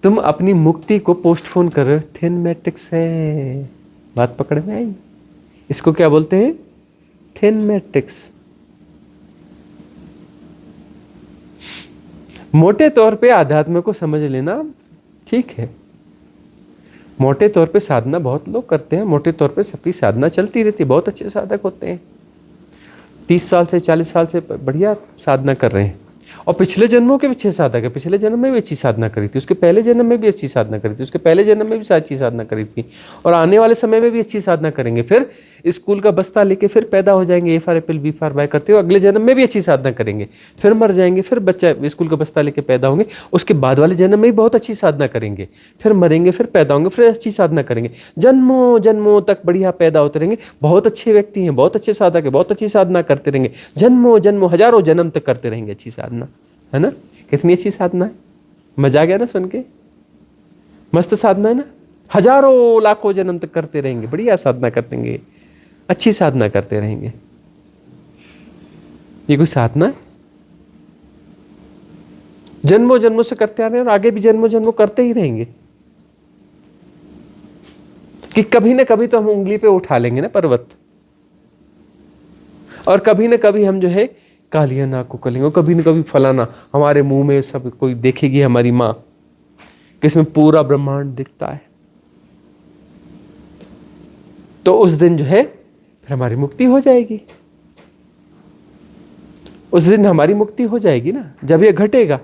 तुम अपनी मुक्ति को पोस्टपोन कर रहे हो। थिन मैट्रिक्स है, बात पकड़ में आई? इसको क्या बोलते हैं? Thin matrix. मोटे तौर पे आध्यात्म को समझ लेना ठीक है, मोटे तौर पे साधना बहुत लोग करते हैं, मोटे तौर पे सबकी साधना चलती रहती है, बहुत अच्छे साधक होते हैं, 30 साल से 40 साल से बढ़िया साधना कर रहे हैं। और पिछले जन्मों के भी अच्छे साधक है, पिछले जन्म में भी अच्छी साधना करी थी, उसके पहले जन्म में भी अच्छी साधना करी थी, उसके पहले जन्म में भी अच्छी साधना करी थी, और आने वाले समय में भी अच्छी साधना करेंगे। फिर स्कूल का बस्ता लेके फिर पैदा हो जाएंगे, A for apple B for buy करते हुए, अगले जन्म में भी अच्छी साधना करेंगे, फिर मर जाएंगे, फिर बच्चा स्कूल का बस्ता लेके पैदा होंगे, उसके बाद वाले जन्म में भी बहुत अच्छी साधना करेंगे, फिर मरेंगे, फिर पैदा होंगे, फिर अच्छी साधना करेंगे, जन्मों जन्मों तक बढ़िया पैदा होते रहेंगे, बहुत अच्छे व्यक्ति हैं, बहुत अच्छे साधक है, बहुत अच्छी साधना करते रहेंगे, जन्मों जन्मों हजारों जन्म तक करते रहेंगे अच्छी साधना, है ना। कितनी अच्छी साधना है, मजा आ गया ना सुन के, मस्त साधना है ना। हजारों लाखों जन्म तक करते रहेंगे, बढ़िया साधना करेंगे, अच्छी साधना करते रहेंगे। ये कोई साधना है? जन्मों जन्मों से करते आ रहे हैं और आगे भी जन्मों जन्मों करते ही रहेंगे, कि कभी ना कभी तो हम उंगली पे उठा लेंगे ना पर्वत, और कभी ना कभी हम जो है कालिया नाक को करेंगे, और कभी न कभी फलाना हमारे मुंह में सब कोई देखेगी हमारी माँ, किसमें पूरा ब्रह्मांड दिखता है। तो उस दिन जो है फिर हमारी मुक्ति हो जाएगी, उस दिन हमारी मुक्ति हो जाएगी ना, जब ये घटेगा।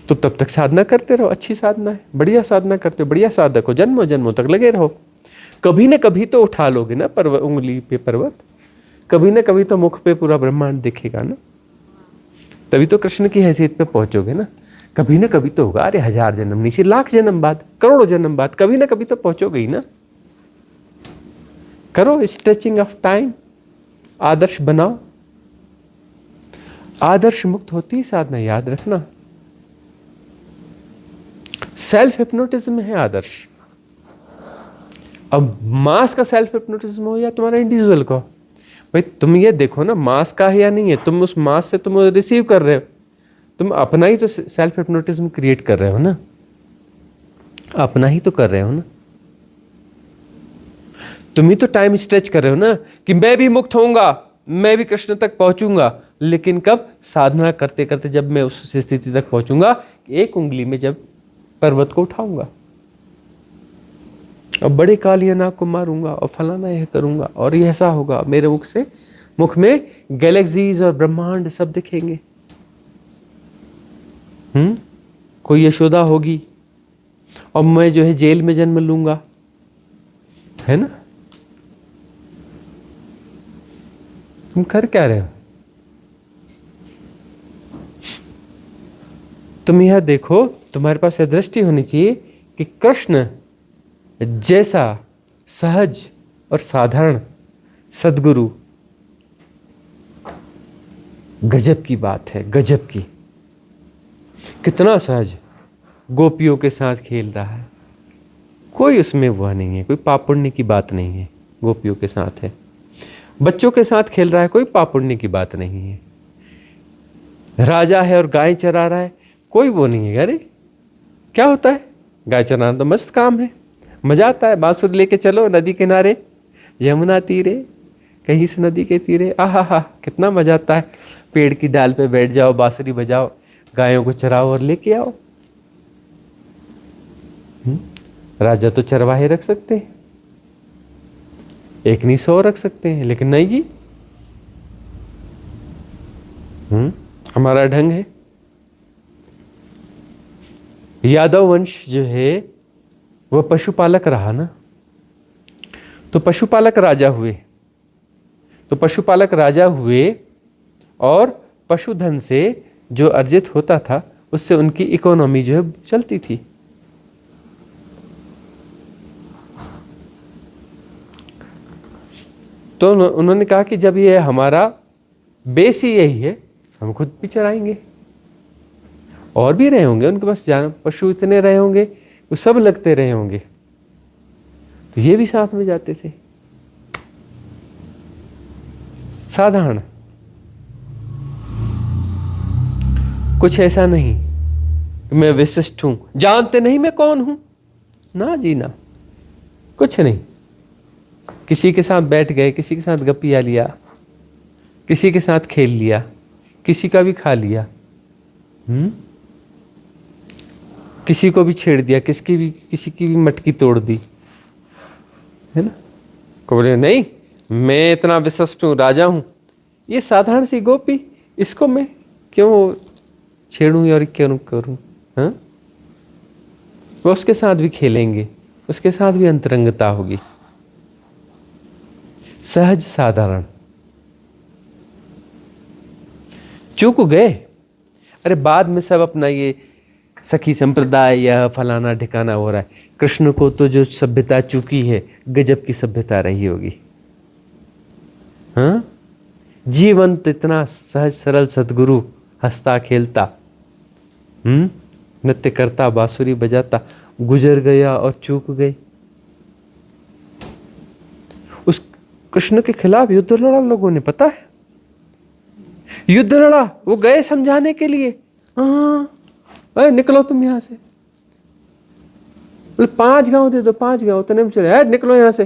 तो तब तक साधना करते रहो, अच्छी साधना है, बढ़िया साधना करते हो, बढ़िया साधक हो, जन्मों जन्मों तक लगे रहो। कभी न कभी तो उठा लोगे ना पर्वत, उंगली पे पर्वत, कभी ना कभी तो मुख पे पूरा ब्रह्मांड दिखेगा ना, तभी तो कृष्ण की हैसियत पे पहुंचोगे ना। कभी ना कभी तो होगा, अरे 1000 जन्म नहीं, सिर्फ लाख जन्म बाद, करोड़ों जन्म बाद, कभी ना कभी तो पहुंचोगे ही ना। करो स्ट्रेचिंग ऑफ टाइम, आदर्श बनाओ, आदर्श मुक्त होती साधना, याद रखना। सेल्फ हिप्नोटिज्म है आदर्श। अब मास का सेल्फ हिप्नोटिज्म हो या तुम्हारा इंडिविजुअल का, भाई तुम ये देखो ना मास का है या नहीं है, तुम उस मास से तुम रिसीव कर रहे हो, तुम अपना ही तो सेल्फ हिप्नोटिज्म क्रिएट कर रहे हो ना, अपना ही तो कर रहे हो ना। तुम ही तो टाइम स्ट्रेच कर रहे हो ना कि मैं भी मुक्त होऊंगा, मैं भी कृष्ण तक पहुंचूंगा, लेकिन कब? साधना करते करते जब मैं उस स्थिति तक पहुंचूंगा, एक उंगली में जब पर्वत को उठाऊंगा और बड़े कालिया नाग को मारूंगा और फलाना यह करूंगा और ये ऐसा होगा, मेरे मुख में गैलेक्सीज और ब्रह्मांड सब दिखेंगे। कोई यशोदा होगी और मैं जो है जेल में जन्म लूंगा, है ना। तुम कर क्या रहे हो? तुम यह देखो, तुम्हारे पास यह दृष्टि होनी चाहिए कि कृष्ण जैसा सहज और साधारण सद्गुरु गजब की बात है, गजब की। कितना सहज गोपियों के साथ खेल रहा है, कोई उसमें वह नहीं है, कोई पाप पुण्य की बात नहीं है। गोपियों के साथ है, बच्चों के साथ खेल रहा है, कोई पाप पुण्य की बात नहीं है। राजा है और गाय चरा रहा है, कोई वो नहीं है। अरे क्या होता है, गाय चराना तो मस्त काम है, मजा आता है। बांसुरी लेके चलो नदी किनारे, यमुना तीरे, कहीं से नदी के तीरे, आहा हा कितना मजा आता है। पेड़ की डाल पे बैठ जाओ, बांसुरी बजाओ, गायों को चराओ और लेके आओ। राजा तो चरवाहे रख सकते हैं, एक नहीं 100 रख सकते हैं, लेकिन नहीं जी, हमारा ढंग है। यादव वंश जो है वह पशुपालक रहा ना, तो पशुपालक राजा हुए, तो पशुपालक राजा हुए और पशुधन से जो अर्जित होता था उससे उनकी इकोनॉमी जो है चलती थी। तो उन्होंने कहा कि जब ये हमारा बेस ही यही है, हम खुद भी चराएंगे। और भी रहे होंगे उनके पास, जान पशु इतने रहे होंगे, वो सब लगते रहे होंगे, तो ये भी साथ में जाते थे। साधारण, कुछ ऐसा नहीं कि मैं विशिष्ट हूं, जानते नहीं मैं कौन हूं, ना जी ना, कुछ नहीं। किसी के साथ बैठ गए, किसी के साथ गपिया लिया, किसी के साथ खेल लिया, किसी का भी खा लिया, किसी को भी छेड़ दिया, किसी की भी मटकी तोड़ दी, है ना। को बोले नहीं मैं इतना विशिष्ट हूं, राजा हूं। ये साधारण सी गोपी इसको मैं क्यों छेड़ूं और क्यों करूं? हाँ, वो उसके साथ भी खेलेंगे, उसके साथ भी अंतरंगता होगी, सहज साधारण। चूक गए, अरे बाद में सब अपना ये सखी संप्रदाय या फलाना ठिकाना हो रहा है। कृष्ण को तो जो सभ्यता चूकी है, गजब की सभ्यता रही होगी। हाँ, जीवंत इतना सहज सरल सदगुरु, हंसता खेलता, नृत्य करता, बांसुरी बजाता, गुजर गया और चूक गए। उस कृष्ण के खिलाफ युद्ध लड़ा लोगों ने, पता है, युद्ध लड़ा। वो गए समझाने के लिए, हाँ निकलो तुम यहां से, बोले 5 गांव दे दो, 5 गांव तो नहीं चले, निकलो यहां से,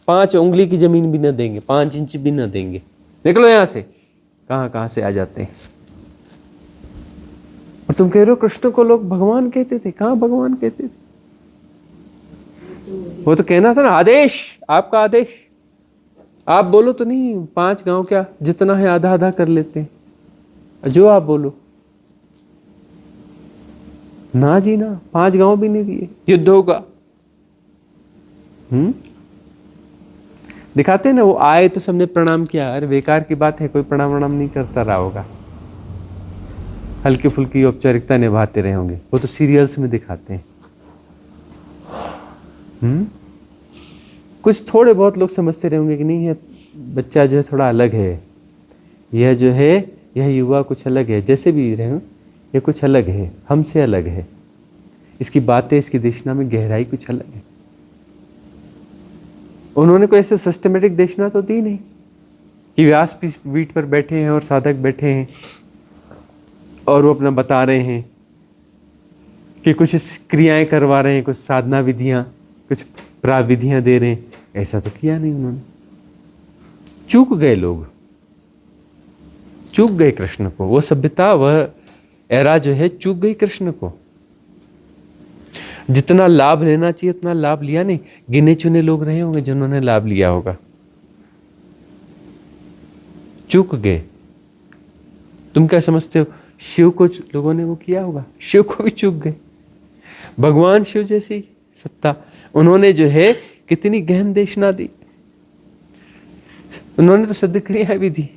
5 उंगली की जमीन भी न देंगे, 5 इंच भी न देंगे, निकलो यहां से। कहां से आ जाते हैं। और तुम कह रहे हो कृष्ण को लोग भगवान कहते थे, कहां भगवान कहते थे? वो तो कहना था ना, आदेश, आपका आदेश, आप बोलो तो नहीं। 5 गांव क्या, जितना है आधा आधा कर लेते हैं, जो आप बोलो। ना जी ना, 5 गांव भी नहीं दिए, युद्ध होगा। दिखाते हैं ना, वो आए तो सबने प्रणाम किया। अरे बेकार की बात है, कोई प्रणाम नहीं करता रहा होगा, हल्की फुल्की औपचारिकता निभाते रहे होंगे। वो तो सीरियल्स में दिखाते हैं। कुछ थोड़े बहुत लोग समझते रहे होंगे कि नहीं, है बच्चा जो है थोड़ा अलग है, यह जो है यह युवा कुछ अलग है, जैसे भी रहे हो ये कुछ अलग है, हमसे अलग है, इसकी बातें, इसकी देशना में गहराई कुछ अलग है। उन्होंने कोई ऐसे सिस्टमेटिक देशना तो दी नहीं कि व्यास पीठ पर बैठे हैं और साधक बैठे हैं और वो अपना बता रहे हैं कि कुछ क्रियाएं करवा रहे हैं, कुछ साधना विधियां, कुछ प्राविधियां दे रहे हैं। ऐसा तो किया नहीं उन्होंने। चूक गए लोग, चूक गए कृष्ण को। वो सभ्यता, वह एरा जो है चूक गई कृष्ण को। जितना लाभ लेना चाहिए उतना लाभ लिया नहीं। गिने चुने लोग रहे होंगे जिन्होंने लाभ लिया होगा। चूक गए। तुम क्या समझते हो, शिव को लोगों ने वो किया होगा? शिव को भी चूक गए। भगवान शिव जैसी सत्ता, उन्होंने जो है कितनी गहन देशना दी, उन्होंने तो सिद्ध क्रियाएं भी दी।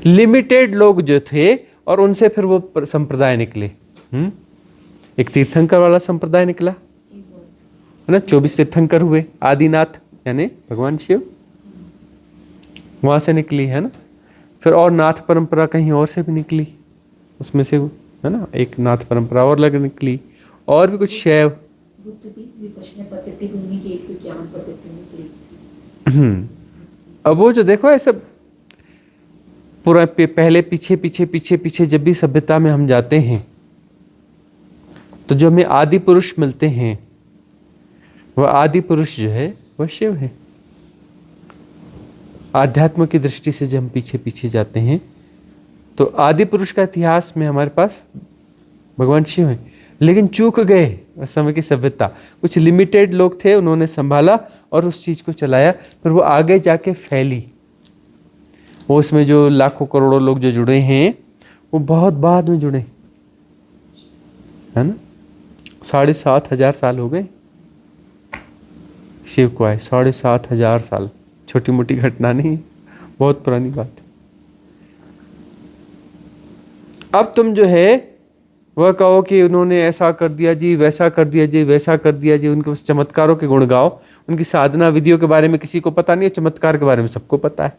लिमिटेड लोग जो थे और उनसे फिर वो संप्रदाय निकले। एक तीर्थंकर वाला संप्रदाय निकला है ना, 24 तीर्थंकर हुए। आदिनाथ यानी भगवान शिव वहां से निकली है ना। फिर और नाथ परंपरा कहीं और से भी निकली, उसमें से है ना एक नाथ परंपरा और अलग निकली। और भी कुछ शैव, बुद्ध भी विपश्यना पद्धति भूमि की 151 पद्धति में से एक थी। अब वो जो देखो ऐसे पूरा पहले पीछे जब भी सभ्यता में हम जाते हैं तो जो हमें आदि पुरुष मिलते हैं, वह आदि पुरुष जो है वह शिव है। आध्यात्म की दृष्टि से जब हम पीछे जाते हैं तो आदि पुरुष का इतिहास में हमारे पास भगवान शिव है। लेकिन चूक गए उस समय की सभ्यता। कुछ लिमिटेड लोग थे, उन्होंने संभाला और उस चीज को चलाया। फिर वो आगे जाके फैली। वो उसमें जो लाखों करोड़ों लोग जो जुड़े हैं वो बहुत बाद में जुड़े, है ना। 7,500 साल हो गए शिव को आए। 7,500 साल, छोटी मोटी घटना नहीं, बहुत पुरानी बात है। अब तुम जो है वह कहो कि उन्होंने ऐसा कर दिया जी, वैसा कर दिया जी, वैसा कर दिया जी। उनके उस चमत्कारों के गुण गाओ। उनकी साधना विधियों के बारे में किसी को पता नहीं है, चमत्कार के बारे में सबको पता है।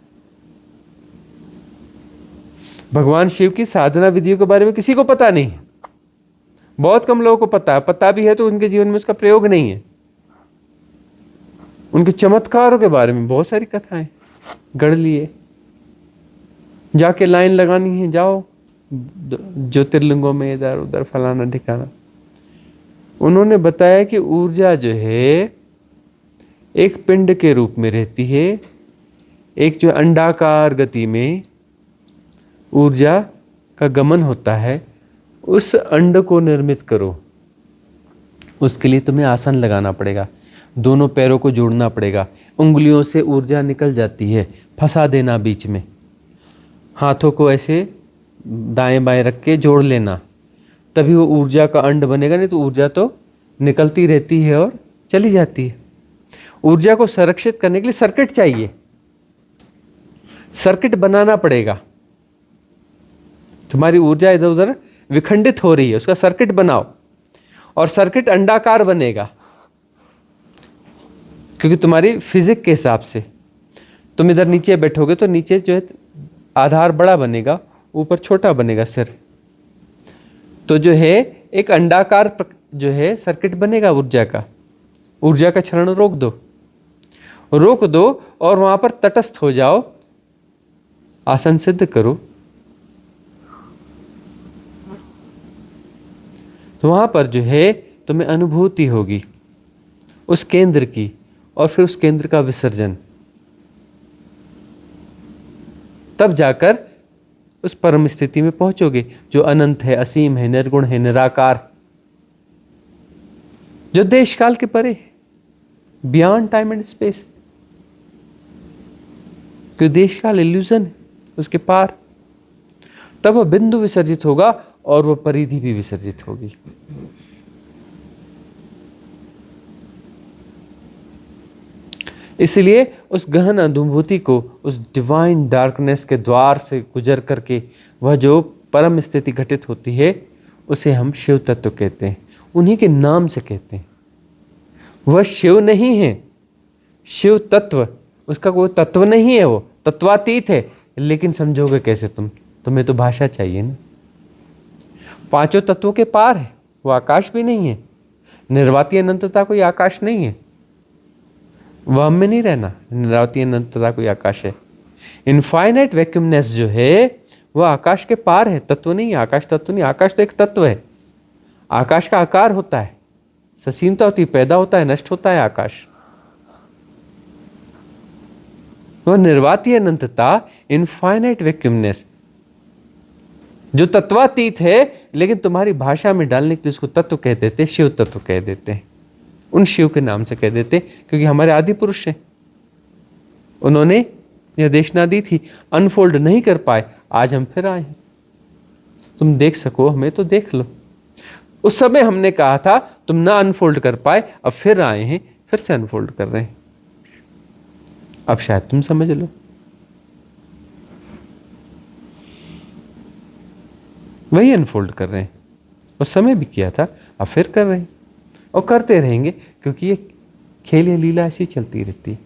भगवान शिव की साधना विधियों के बारे में किसी को पता नहीं है, बहुत कम लोगों को पता है। पता भी है तो उनके जीवन में उसका प्रयोग नहीं है। उनके चमत्कारों के बारे में बहुत सारी कथाएं गढ़ लिए। जाके लाइन लगानी है, जाओ ज्योतिर्लिंगों में, इधर उधर फलाना ठिकाना। उन्होंने बताया कि ऊर्जा जो है एक पिंड के रूप में रहती है। एक जो अंडाकार गति में ऊर्जा का गमन होता है, उस अंड को निर्मित करो। उसके लिए तुम्हें आसन लगाना पड़ेगा, दोनों पैरों को जोड़ना पड़ेगा, उंगलियों से ऊर्जा निकल जाती है, फंसा देना बीच में। हाथों को ऐसे दाएं बाएं रख के जोड़ लेना, तभी वो ऊर्जा का अंड बनेगा, नहीं तो ऊर्जा तो निकलती रहती है और चली जाती है। ऊर्जा को संरक्षित करने के लिए सर्किट चाहिए, सर्किट बनाना पड़ेगा। तुम्हारी ऊर्जा इधर उधर विखंडित हो रही है, उसका सर्किट बनाओ, और सर्किट अंडाकार बनेगा, क्योंकि तुम्हारी फिजिक के हिसाब से तुम इधर नीचे बैठोगे तो नीचे जो है आधार बड़ा बनेगा, ऊपर छोटा बनेगा सिर, तो जो है एक अंडाकार जो है सर्किट बनेगा ऊर्जा का। ऊर्जा का क्षरण रोक दो और वहां पर तटस्थ हो जाओ, आसन सिद्ध करो, तो वहां पर जो है तुम्हें अनुभूति होगी उस केंद्र की, और फिर उस केंद्र का विसर्जन, तब जाकर उस परम स्थिति में पहुंचोगे जो अनंत है, असीम है, निर्गुण है, निराकार, जो देश काल के परे, बियॉन्ड टाइम एंड स्पेस। क्यों देश काल इल्यूजन है, उसके पार। तब वह बिंदु विसर्जित होगा और वह परिधि भी विसर्जित होगी। इसलिए उस गहन अनुभूति को, उस डिवाइन डार्कनेस के द्वार से गुजर करके वह जो परम स्थिति घटित होती है, उसे हम शिव तत्व कहते हैं, उन्हीं के नाम से कहते हैं। वह शिव नहीं है, शिव तत्व, उसका कोई तत्व नहीं है, वो तत्वातीत है। लेकिन समझोगे कैसे तुम्हें तो भाषा चाहिए ना। पांचों तत्वों के पार है, वो आकाश भी नहीं है। निर्वाती अनंतता कोई आकाश नहीं है, वह में नहीं रहना। निर्वाती अनंतता कोई आकाश है। इनफाइनाइट वैक्यूमनेस जो है वह आकाश के पार है, तत्व नहीं, आकाश तत्व नहीं। आकाश तो एक तत्व है। आकाश का आकार होता है, ससीमता होती है, पैदा होता है, नष्ट होता है आकाश। वह निर्वाती अनंतता, इनफाइनाइट वैक्यूमनेस, जो तत्वातीत है, लेकिन तुम्हारी भाषा में डालने के लिए उसको तत्व कह देते, शिव तत्व कह देते हैं। उन शिव के नाम से कह देते, क्योंकि हमारे आदि पुरुष हैं। उन्होंने यह देशना दी थी, अनफोल्ड नहीं कर पाए, आज हम फिर आए हैं। तुम देख सको हमें तो देख लो। उस समय हमने कहा था तुम ना अनफोल्ड कर पाए, अब फिर आए हैं, फिर से अनफोल्ड कर रहे हैं। अब शायद तुम समझ लो। वही अनफोल्ड कर रहे हैं, उस समय भी किया था, अब फिर कर रहे हैं और करते रहेंगे, क्योंकि ये खेल या लीला ऐसी चलती रहती है।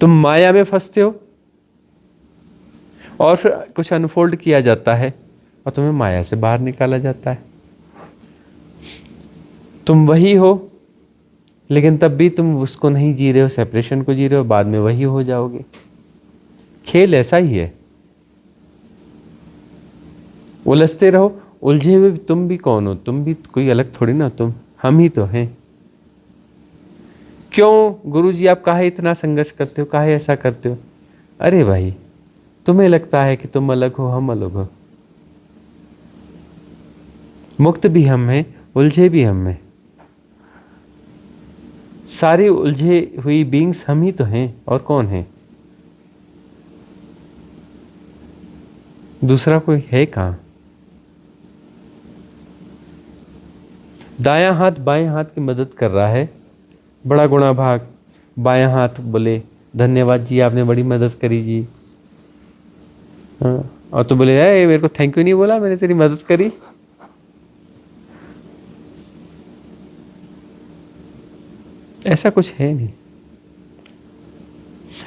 तुम माया में फंसते हो और फिर कुछ अनफोल्ड किया जाता है और तुम्हें माया से बाहर निकाला जाता है। तुम वही हो, लेकिन तब भी तुम उसको नहीं जी रहे हो, सेपरेशन को जी रहे हो, बाद में वही हो जाओगे। खेल ऐसा ही है, उलझते रहो, उलझे हुए तुम भी कौन हो? तुम भी कोई अलग थोड़ी ना, तुम हम ही तो हैं। क्यों गुरुजी आप काहे इतना संघर्ष करते हो, काहे ऐसा करते हो? अरे भाई, तुम्हें लगता है कि तुम अलग हो, हम अलग हो। मुक्त भी हम हैं, उलझे भी हम हैं। सारी उलझे हुई बीइंग्स हम ही तो हैं, और कौन है? दूसरा कोई है कहां? दायां हाथ बाएं हाथ की मदद कर रहा है, बड़ा गुणा भाग। बायां हाथ बोले धन्यवाद जी, आपने बड़ी मदद करी जी। हाँ, और तो बोले मेरे को थैंक यू नहीं बोला, मैंने तेरी मदद करी। ऐसा कुछ है नहीं,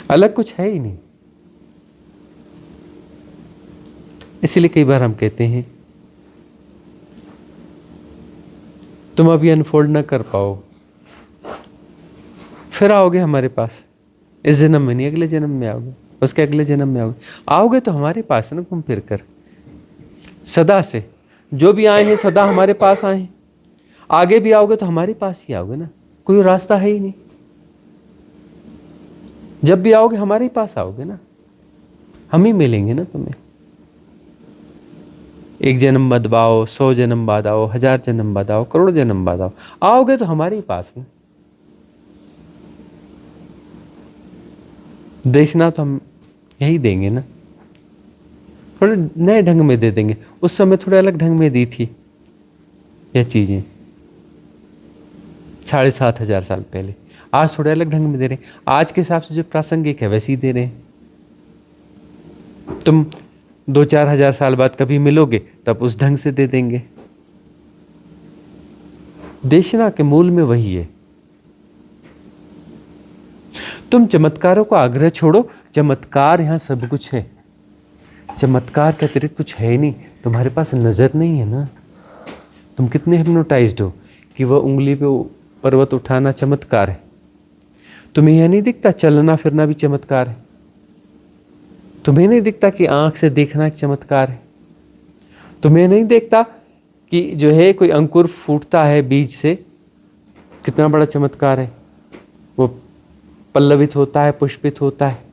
अलग कुछ है ही नहीं। इसीलिए कई बार हम कहते हैं तुम अभी अनफोल्ड ना कर पाओ, फिर आओगे हमारे पास। इस जन्म में नहीं, अगले जन्म में आओगे, उसके अगले जन्म में आओगे तो हमारे पास ना घूम फिर कर। सदा से जो भी आए हैं सदा हमारे पास आए हैं, आगे भी आओगे तो हमारे पास ही आओगे ना, कोई रास्ता है ही नहीं। जब भी आओगे हमारे ही पास आओगे ना, हम ही मिलेंगे ना तुम्हें। एक जन्म बाद आओ, 100 जन्म बाद आओ, 1000 जन्म बाद आओ, करोड़ जन्म बाद आओ, आओगे तो हमारे ही पास है। देखना तो हम यही देंगे ना, थोड़े नए ढंग में दे देंगे। उस समय थोड़े अलग ढंग में दी थी यह चीजें 7,500 साल पहले, आज थोड़े अलग ढंग में दे रहे हैं। आज के हिसाब से जो प्रासंगिक है वैसे ही दे रहे हैं। तुम 2-4 हजार साल बाद कभी मिलोगे तब उस ढंग से दे देंगे। देशना के मूल में वही है। तुम चमत्कारों को आग्रह छोड़ो, चमत्कार यहां सब कुछ है। चमत्कार के अतिरिक्त कुछ है ही नहीं। तुम्हारे पास नजर नहीं है ना, तुम कितने हिप्नोटाइज्ड हो कि वह उंगली पे पर्वत उठाना चमत्कार है। तुम्हें यह नहीं दिखता चलना फिरना भी चमत्कार है। तुम्हें नहीं दिखता कि आंख से देखना एक चमत्कार है। तुम्हें नहीं देखता कि जो है कोई अंकुर फूटता है बीज से, कितना बड़ा चमत्कार है। वो पल्लवित होता है, पुष्पित होता है,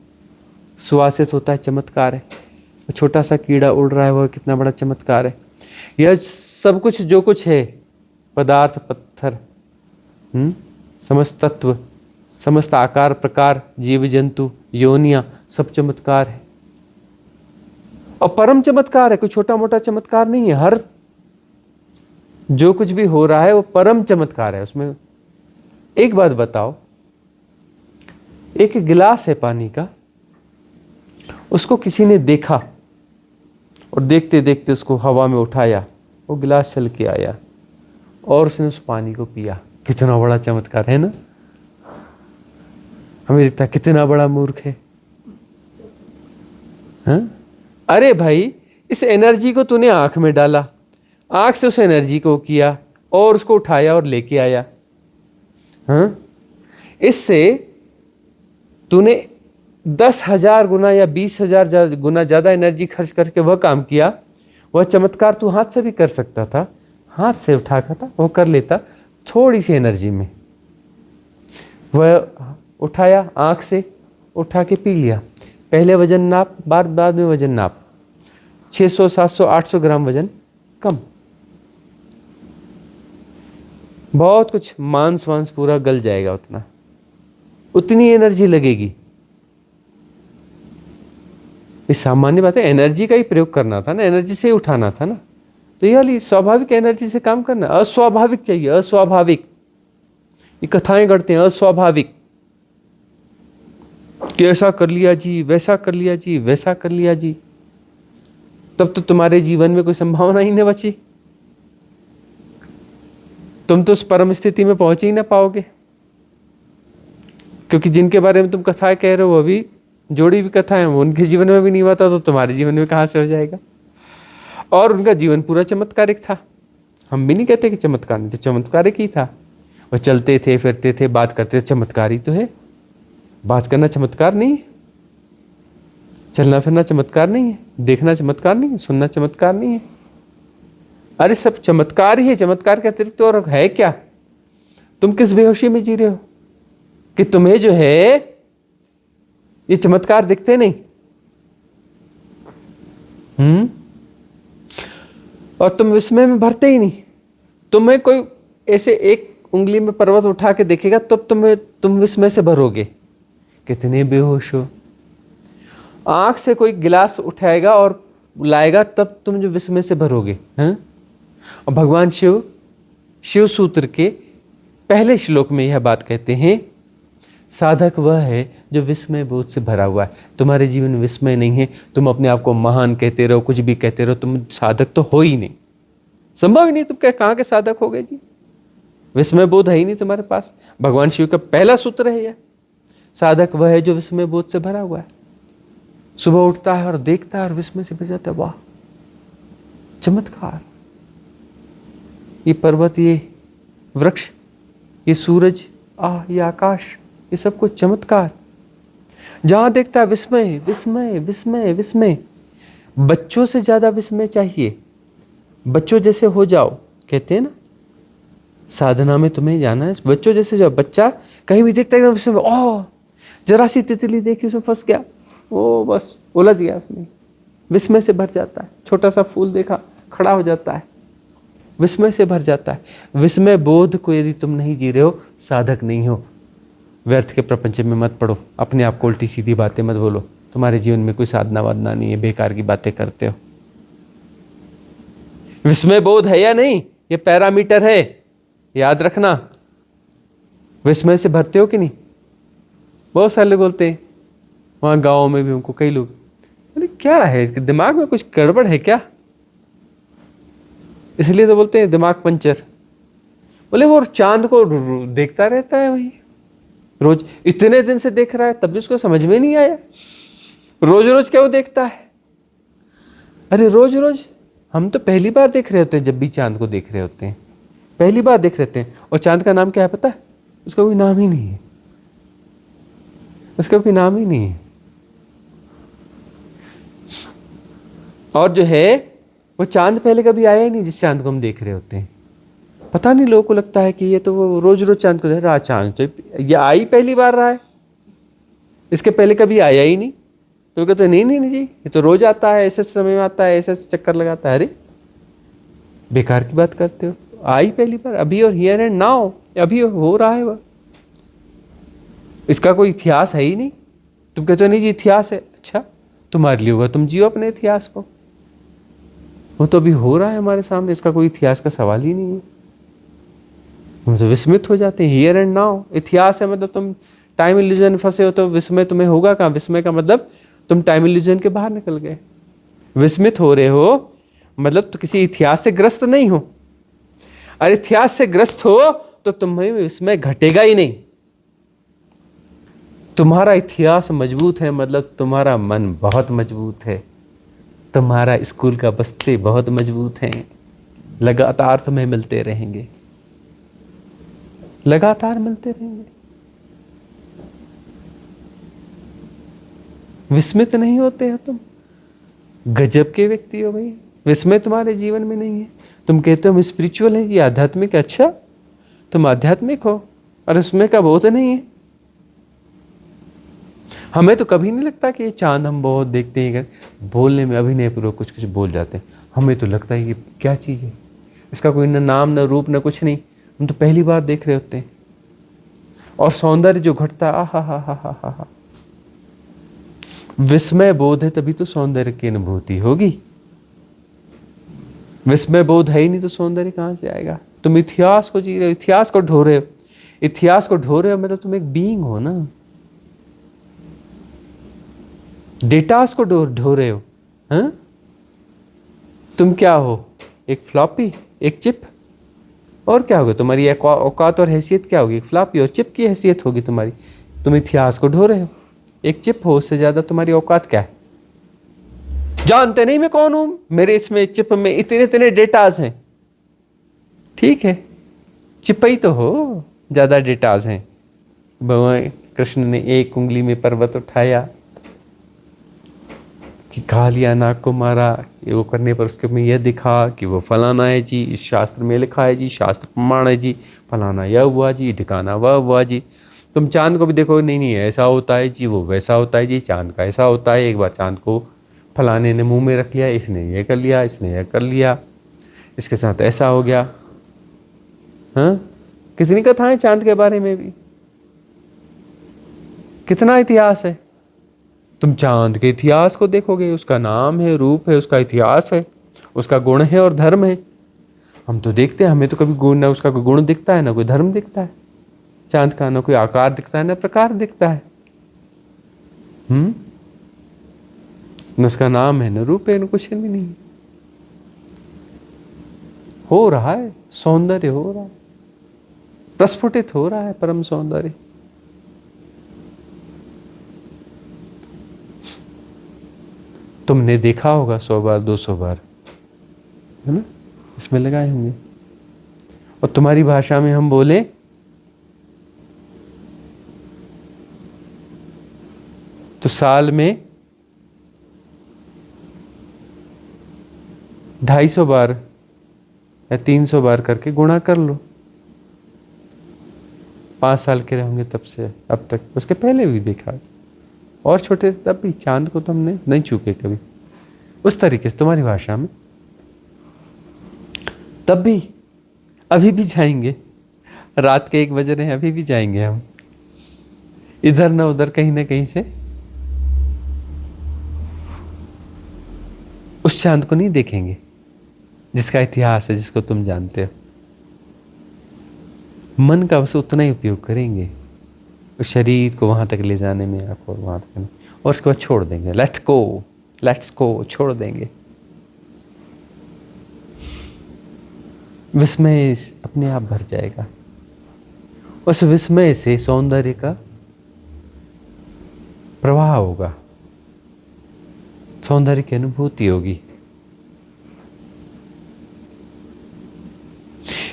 सुवासित होता है, चमत्कार है। वो छोटा सा कीड़ा उड़ रहा है, वह कितना बड़ा चमत्कार है। यह सब कुछ जो कुछ है, पदार्थ, पत्थर, समस्त तत्व, समस्त आकार प्रकार, जीव जंतु, योनियां, सब चमत्कार है। और परम चमत्कार है, कोई छोटा मोटा चमत्कार नहीं है। हर जो कुछ भी हो रहा है वो परम चमत्कार है। उसमें एक बात बताओ, एक गिलास है पानी का, उसको किसी ने देखा और देखते देखते उसको हवा में उठाया, वो गिलास चल के आया और उसने उस पानी को पिया। कितना बड़ा चमत्कार है ना। हमें दिखता है कितना बड़ा मूर्ख है। हाँ? अरे भाई, इस एनर्जी को तूने आंख में डाला, आंख से उस एनर्जी को किया और उसको उठाया और लेके आया। हाँ? इससे तूने 10,000 गुना या 20,000 गुना ज्यादा एनर्जी खर्च करके वह काम किया। वह चमत्कार तू हाथ से भी कर सकता था, हाथ से उठा था, वो कर लेता थोड़ी सी एनर्जी में। वह उठाया, आंख से उठा के पी लिया। पहले वजन नाप, बाद में वजन नाप। 600, 700, 800 ग्राम वजन कम। बहुत कुछ, मांस वांस पूरा गल जाएगा, उतनी एनर्जी लगेगी। ये सामान्य बात है। एनर्जी का ही प्रयोग करना था ना, एनर्जी से ही उठाना था ना। तो ये वाली स्वाभाविक एनर्जी से काम करना, अस्वाभाविक चाहिए, अस्वाभाविक। ये कथाएं गढ़ते हैं अस्वाभाविक कि ऐसा कर लिया जी, वैसा कर लिया जी, वैसा कर लिया जी। तब तो तुम्हारे जीवन में कोई संभावना ही नहीं बची। तुम तो उस परम स्थिति में पहुंच ही ना पाओगे, क्योंकि जिनके बारे में तुम कथाएं कह रहे हो वो भी जोड़ी भी कथाएं, वो उनके जीवन में भी नहीं हुआ था, तो तुम्हारे जीवन में कहां से हो जाएगा। और उनका जीवन पूरा चमत्कारिक था। हम भी नहीं कहते कि चमत्कार नहीं, तो चमत्कारिक ही था। वो चलते थे, फिरते थे, बात करते थे, चमत्कार ही तो है। बात करना चमत्कार नहीं है, चलना फिरना चमत्कार नहीं है, देखना चमत्कार नहीं है, सुनना चमत्कार नहीं है। अरे सब चमत्कार ही है। चमत्कार के अतिरिक्त और है क्या? तुम किस बेहोशी में जी रहे हो कि तुम्हें जो है ये चमत्कार दिखते नहीं? और तुम विस्मय में भरते ही नहीं। तुम्हें कोई ऐसे एक उंगली में पर्वत उठा के देखेगा तब तुम विस्मय से भरोगे। कितने बेहोश हो। आंख से कोई गिलास उठाएगा और लाएगा तब तुम जो विस्मय से भरोगे। हैं? और भगवान शिव सूत्र के पहले श्लोक में यह बात कहते हैं, साधक वह है जो विस्मय बोध से भरा हुआ है। तुम्हारे जीवन में विस्मय नहीं है, तुम अपने आप को महान कहते रहो, कुछ भी कहते रहो, तुम साधक तो हो ही नहीं, संभव ही नहीं। तुम कहाँ के साधक हो गए जी? विस्मय बोध है ही नहीं तुम्हारे पास। भगवान शिव का पहला सूत्र है यह, साधक वह है जो विस्मय बोध से भरा हुआ है। सुबह उठता है और देखता है और विस्मय से भर जाता है, वाह चमत्कार। ये पर्वत, ये वृक्ष, ये सूरज, ये आकाश, ये सब कुछ चमत्कार। जहां देखता है विस्मय विस्मय विस्मय विस्मय। बच्चों से ज्यादा विस्मय चाहिए। बच्चों जैसे हो जाओ, कहते हैं ना साधना में तुम्हें जाना है, बच्चों जैसे जाओ। बच्चा कहीं भी देखता है विस्मय, ओह जरा सी तितली देखी उसमें फंस गया, वो बस उलझ गया उसमें, विस्मय से भर जाता है। छोटा सा फूल देखा, खड़ा हो जाता है, विस्मय से भर जाता है। विस्मय बोध को यदि तुम नहीं जी रहे हो, साधक नहीं हो। व्यर्थ के प्रपंच में मत पड़ो, अपने आप को उल्टी सीधी बातें मत बोलो, तुम्हारे जीवन में कोई साधना वादना नहीं है, बेकार की बातें करते हो। विस्मय बोध है या नहीं, ये पैरामीटर है, याद रखना। विस्मय से भरते हो कि नहीं? बहुत सारे लोग बोलते हैं, वहां गाँव में भी उनको कई लोग, अरे क्या है, दिमाग में कुछ गड़बड़ है क्या? इसलिए तो बोलते हैं दिमाग पंचर। बोले वो चांद को देखता रहता है वही रोज, इतने दिन से देख रहा है, तब भी उसको समझ में नहीं आया रोज रोज क्या वो देखता है। अरे रोज रोज हम तो पहली बार देख रहे होते हैं, जब भी चांद को देख रहे होते हैं पहली बार देख रहे हैं। और चांद का नाम क्या है पता है? उसका कोई नाम ही नहीं है, उसका कोई नाम ही नहीं है। और जो है वो चांद पहले कभी आया ही नहीं, जिस चांद को हम देख रहे होते हैं। पता नहीं, लोगों को लगता है कि ये तो वो रोज रोज चांद को देख रहा, चांद तो ये आई पहली बार रहा है, इसके पहले कभी आया ही नहीं। तो कहते नहीं नहीं नहीं जी, ये तो रोज आता है, ऐसे समय में आता है, ऐसे चक्कर लगाता है। अरे बेकार की बात करते हो, आई पहली बार, अभी और हियर एंड नाउ, अभी हो रहा है वह, इसका कोई इतिहास है ही नहीं। तुम कहते हो नहीं जी इतिहास है, अच्छा तुम्हारे लिए होगा, तुम जियो अपने इतिहास को, वो तो अभी हो रहा है हमारे सामने, इसका कोई इतिहास का सवाल ही नहीं है। हम तो विस्मित हो जाते हैं, हियर एंड नाउ इतिहास है, मतलब तुम टाइम इल्यूजन फंसे हो तो विस्मय तुम्हें होगा कहाँ? विस्मय का मतलब तुम टाइम इल्यूजन के बाहर निकल गए। विस्मित हो रहे हो मतलब तो किसी इतिहास से ग्रस्त नहीं हो। अरे इतिहास से ग्रस्त हो तो तुम्हें विस्मय घटेगा ही नहीं। तुम्हारा इतिहास मजबूत है मतलब तुम्हारा मन बहुत मजबूत है, तुम्हारा स्कूल का बस्ते बहुत मजबूत हैं, लगातार तुम्हें मिलते रहेंगे, लगातार मिलते रहेंगे। विस्मित नहीं होते हो तुम, गजब के व्यक्ति हो भाई। विस्मय तुम्हारे जीवन में नहीं है। तुम कहते हो हम स्पिरिचुअल है, ये आध्यात्मिक है, अच्छा तुम आध्यात्मिक हो और विस्मय का बोध नहीं है। हमें तो कभी नहीं लगता कि ये चांद हम बहुत देखते हैं, बोलने में अभिनय पूर्वक कुछ कुछ बोल जाते हैं, हमें तो लगता है कि क्या चीज़ है, इसका कोई न नाम न रूप न कुछ नहीं, हम तो पहली बार देख रहे होते हैं। और सौंदर्य जो घटता, आहा हा हा हा हा हा, विस्मय बोध है तभी तो सौंदर्य की अनुभूति होगी। विस्मय बोध है ही नहीं तो सौंदर्य कहां से आएगा? तुम इतिहास को जी रहे हो, इतिहास को ढो रहे हो, इतिहास को ढो रहे हो मतलब तुम एक बीइंग हो ना, डेटास को ढो रहे हो। हाँ तुम क्या हो? एक फ्लॉपी, एक चिप, और क्या होगा तुम्हारी औकात और हैसियत क्या होगी? फ्लॉपी और चिप की हैसियत होगी तुम्हारी। तुम इतिहास को ढो रहे हो, एक चिप हो, उससे ज्यादा तुम्हारी औकात क्या है? जानते नहीं मैं कौन हूं, मेरे इसमें चिप में इतने इतने डेटाज हैं। ठीक है चिप ही तो हो, ज्यादा डेटाज हैं। भगवान कृष्ण ने एक उंगली में पर्वत उठाया कि खा लिया, नाक को मारा, ये वो करने पर उसके में यह दिखा कि वो फलाना है जी, इस शास्त्र में लिखा है जी, शास्त्र प्रमाण है जी, फलाना यह हुआ जी, ठिकाना वह हुआ जी। तुम चांद को भी देखो, नहीं नहीं ऐसा होता है जी, वो वैसा होता है जी, चांद का ऐसा होता है, एक बार चांद को फलाने ने मुंह में रख लिया, इसने ये कर लिया, इसने ये कर लिया, इसके साथ ऐसा हो गया। हाँ कितनी कथाएं चांद के बारे में भी, कितना इतिहास है। तुम चांद के इतिहास को देखोगे, उसका नाम है, रूप है, उसका इतिहास है, उसका गुण है और धर्म है। हम तो देखते हैं, हमें तो कभी गुण, ना उसका कोई गुण दिखता है ना कोई धर्म दिखता है चांद का, ना कोई आकार दिखता है ना प्रकार दिखता है। न उसका नाम है, न रूप है, न कुछ भी नहीं। हो रहा है सौंदर्य, हो रहा है, प्रस्फुटित हो रहा है परम सौंदर्य। तुमने देखा होगा 100 बार 200 बार, है ना, इसमें लगाए होंगे। और तुम्हारी भाषा में हम बोले तो साल में 250 बार या 300 बार करके गुणा कर लो। 5 साल के रहोगे तब से अब तक, उसके पहले भी देखा, और छोटे तब भी चांद को तो हमने नहीं छूके कभी उस तरीके से तुम्हारी भाषा में। तब भी अभी भी जाएंगे, रात के 1 बज रहे हैं, अभी भी जाएंगे हम। इधर ना उधर कहीं ना कहीं से उस चांद को नहीं देखेंगे जिसका इतिहास है, जिसको तुम जानते हो। मन का बस उतना ही उपयोग करेंगे उस शरीर को वहां तक ले जाने में, आपको वहां तक, और उसके बाद छोड़ देंगे। लेट्स गो, छोड़ देंगे। विस्मय अपने आप भर जाएगा। उस विस्मय से सौंदर्य का प्रवाह होगा, सौंदर्य की अनुभूति होगी।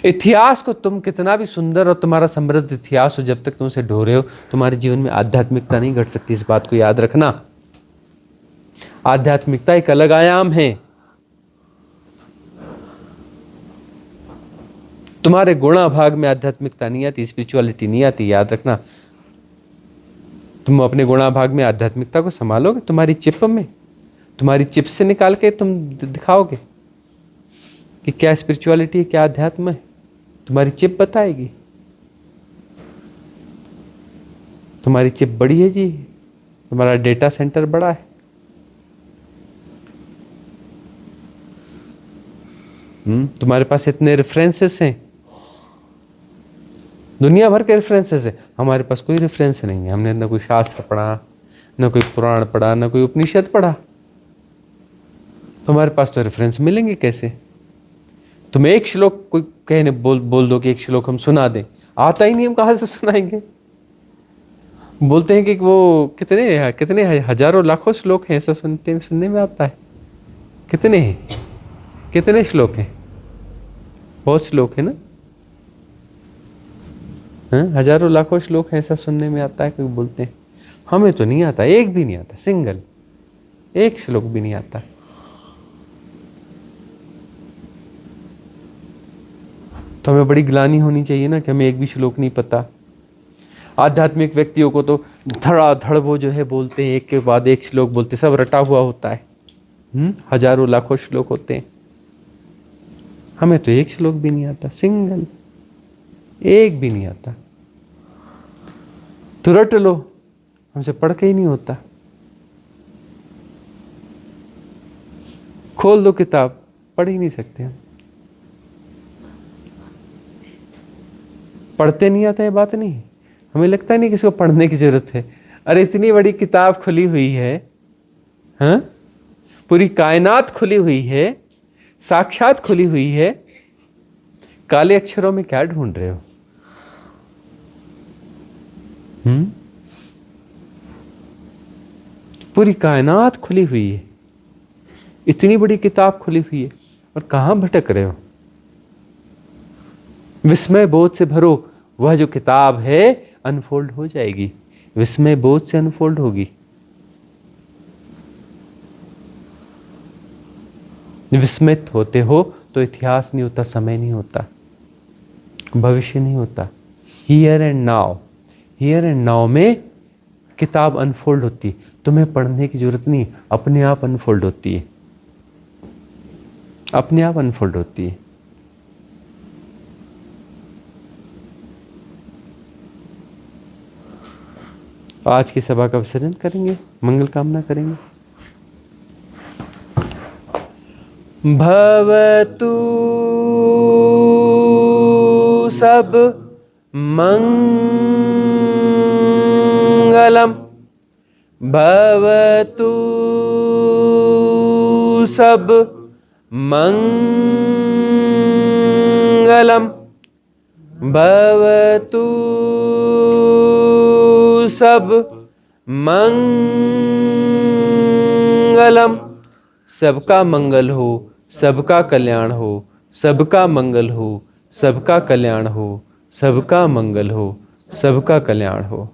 इतिहास को तुम कितना भी सुंदर और तुम्हारा समृद्ध इतिहास हो, जब तक तुम उसे ढो रहे हो, तुम्हारे जीवन में आध्यात्मिकता नहीं घट सकती। इस बात को याद रखना। आध्यात्मिकता एक अलग आयाम है। तुम्हारे गुणा भाग में आध्यात्मिकता नहीं आती, स्पिरिचुअलिटी नहीं आती, याद रखना। तुम अपने गुणा भाग में आध्यात्मिकता को संभालोगे, तुम्हारी चिप में, तुम्हारी चिप से निकाल के तुम दिखाओगे कि क्या स्पिरिचुअलिटी है, क्या अध्यात्म है। तुम्हारी चिप बताएगी। तुम्हारी चिप बड़ी है जी, तुम्हारा डेटा सेंटर बड़ा है। तुम्हारे पास इतने रेफरेंसेस हैं, दुनिया भर के रेफरेंसेस है। हमारे पास कोई रेफरेंस नहीं है। हमने ना कोई शास्त्र पढ़ा, ना कोई पुराण पढ़ा, ना कोई उपनिषद पढ़ा। तुम्हारे पास तो रेफरेंस मिलेंगे कैसे? तुम एक श्लोक कोई कहने बोल दो कि एक श्लोक हम सुना दें, आता ही नहीं, हम कहाँ से सुनाएंगे? बोलते हैं कि वो कितने हजारों लाखों श्लोक हैं, ऐसा सुनने में आता है। कितने हैं? कितने श्लोक हैं? बहुत श्लोक है ना, हजारों लाखों श्लोक हैं, ऐसा सुनने में आता है। कोई बोलते हैं हमें तो नहीं आता, एक भी नहीं आता, सिंगल एक श्लोक भी नहीं आता। तो हमें बड़ी ग्लानि होनी चाहिए ना कि हमें एक भी श्लोक नहीं पता। आध्यात्मिक व्यक्तियों को तो धड़ाधड़ वो जो है बोलते हैं, एक के बाद एक श्लोक बोलते, सब रटा हुआ होता है। हजारों लाखों श्लोक होते हैं, हमें तो एक श्लोक भी नहीं आता, सिंगल एक भी नहीं आता। तो रट लो, हमसे पढ़ के ही नहीं होता। खोल दो किताब, पढ़ ही नहीं सकते हम। पढ़ते नहीं आता, ये बात नहीं, हमें लगता नहीं कि इसको पढ़ने की जरूरत है। अरे इतनी बड़ी किताब खुली हुई है, हाँ, पूरी कायनात खुली हुई है, साक्षात खुली हुई है, काले अक्षरों में क्या ढूंढ रहे हो? पूरी कायनात खुली हुई है, इतनी बड़ी किताब खुली हुई है, और कहां भटक रहे हो? विस्मय बोध से भरो, वह जो किताब है अनफोल्ड हो जाएगी, विस्मय बोध से अनफोल्ड होगी। विस्मित होते हो तो इतिहास नहीं होता, समय नहीं होता, भविष्य नहीं होता। Here and now, here and now में किताब अनफोल्ड होती है। तुम्हें पढ़ने की जरूरत नहीं, अपने आप अनफोल्ड होती है, अपने आप अनफोल्ड होती है। आज की सभा का विसर्जन करेंगे, मंगल कामना करेंगे। भवतु सब मंगलम, भवतु सब मंगलम, भवतु सब मंगलम। सबका मंगल हो, सबका कल्याण हो, सबका मंगल हो, सबका कल्याण हो, सबका मंगल हो, सबका कल्याण हो।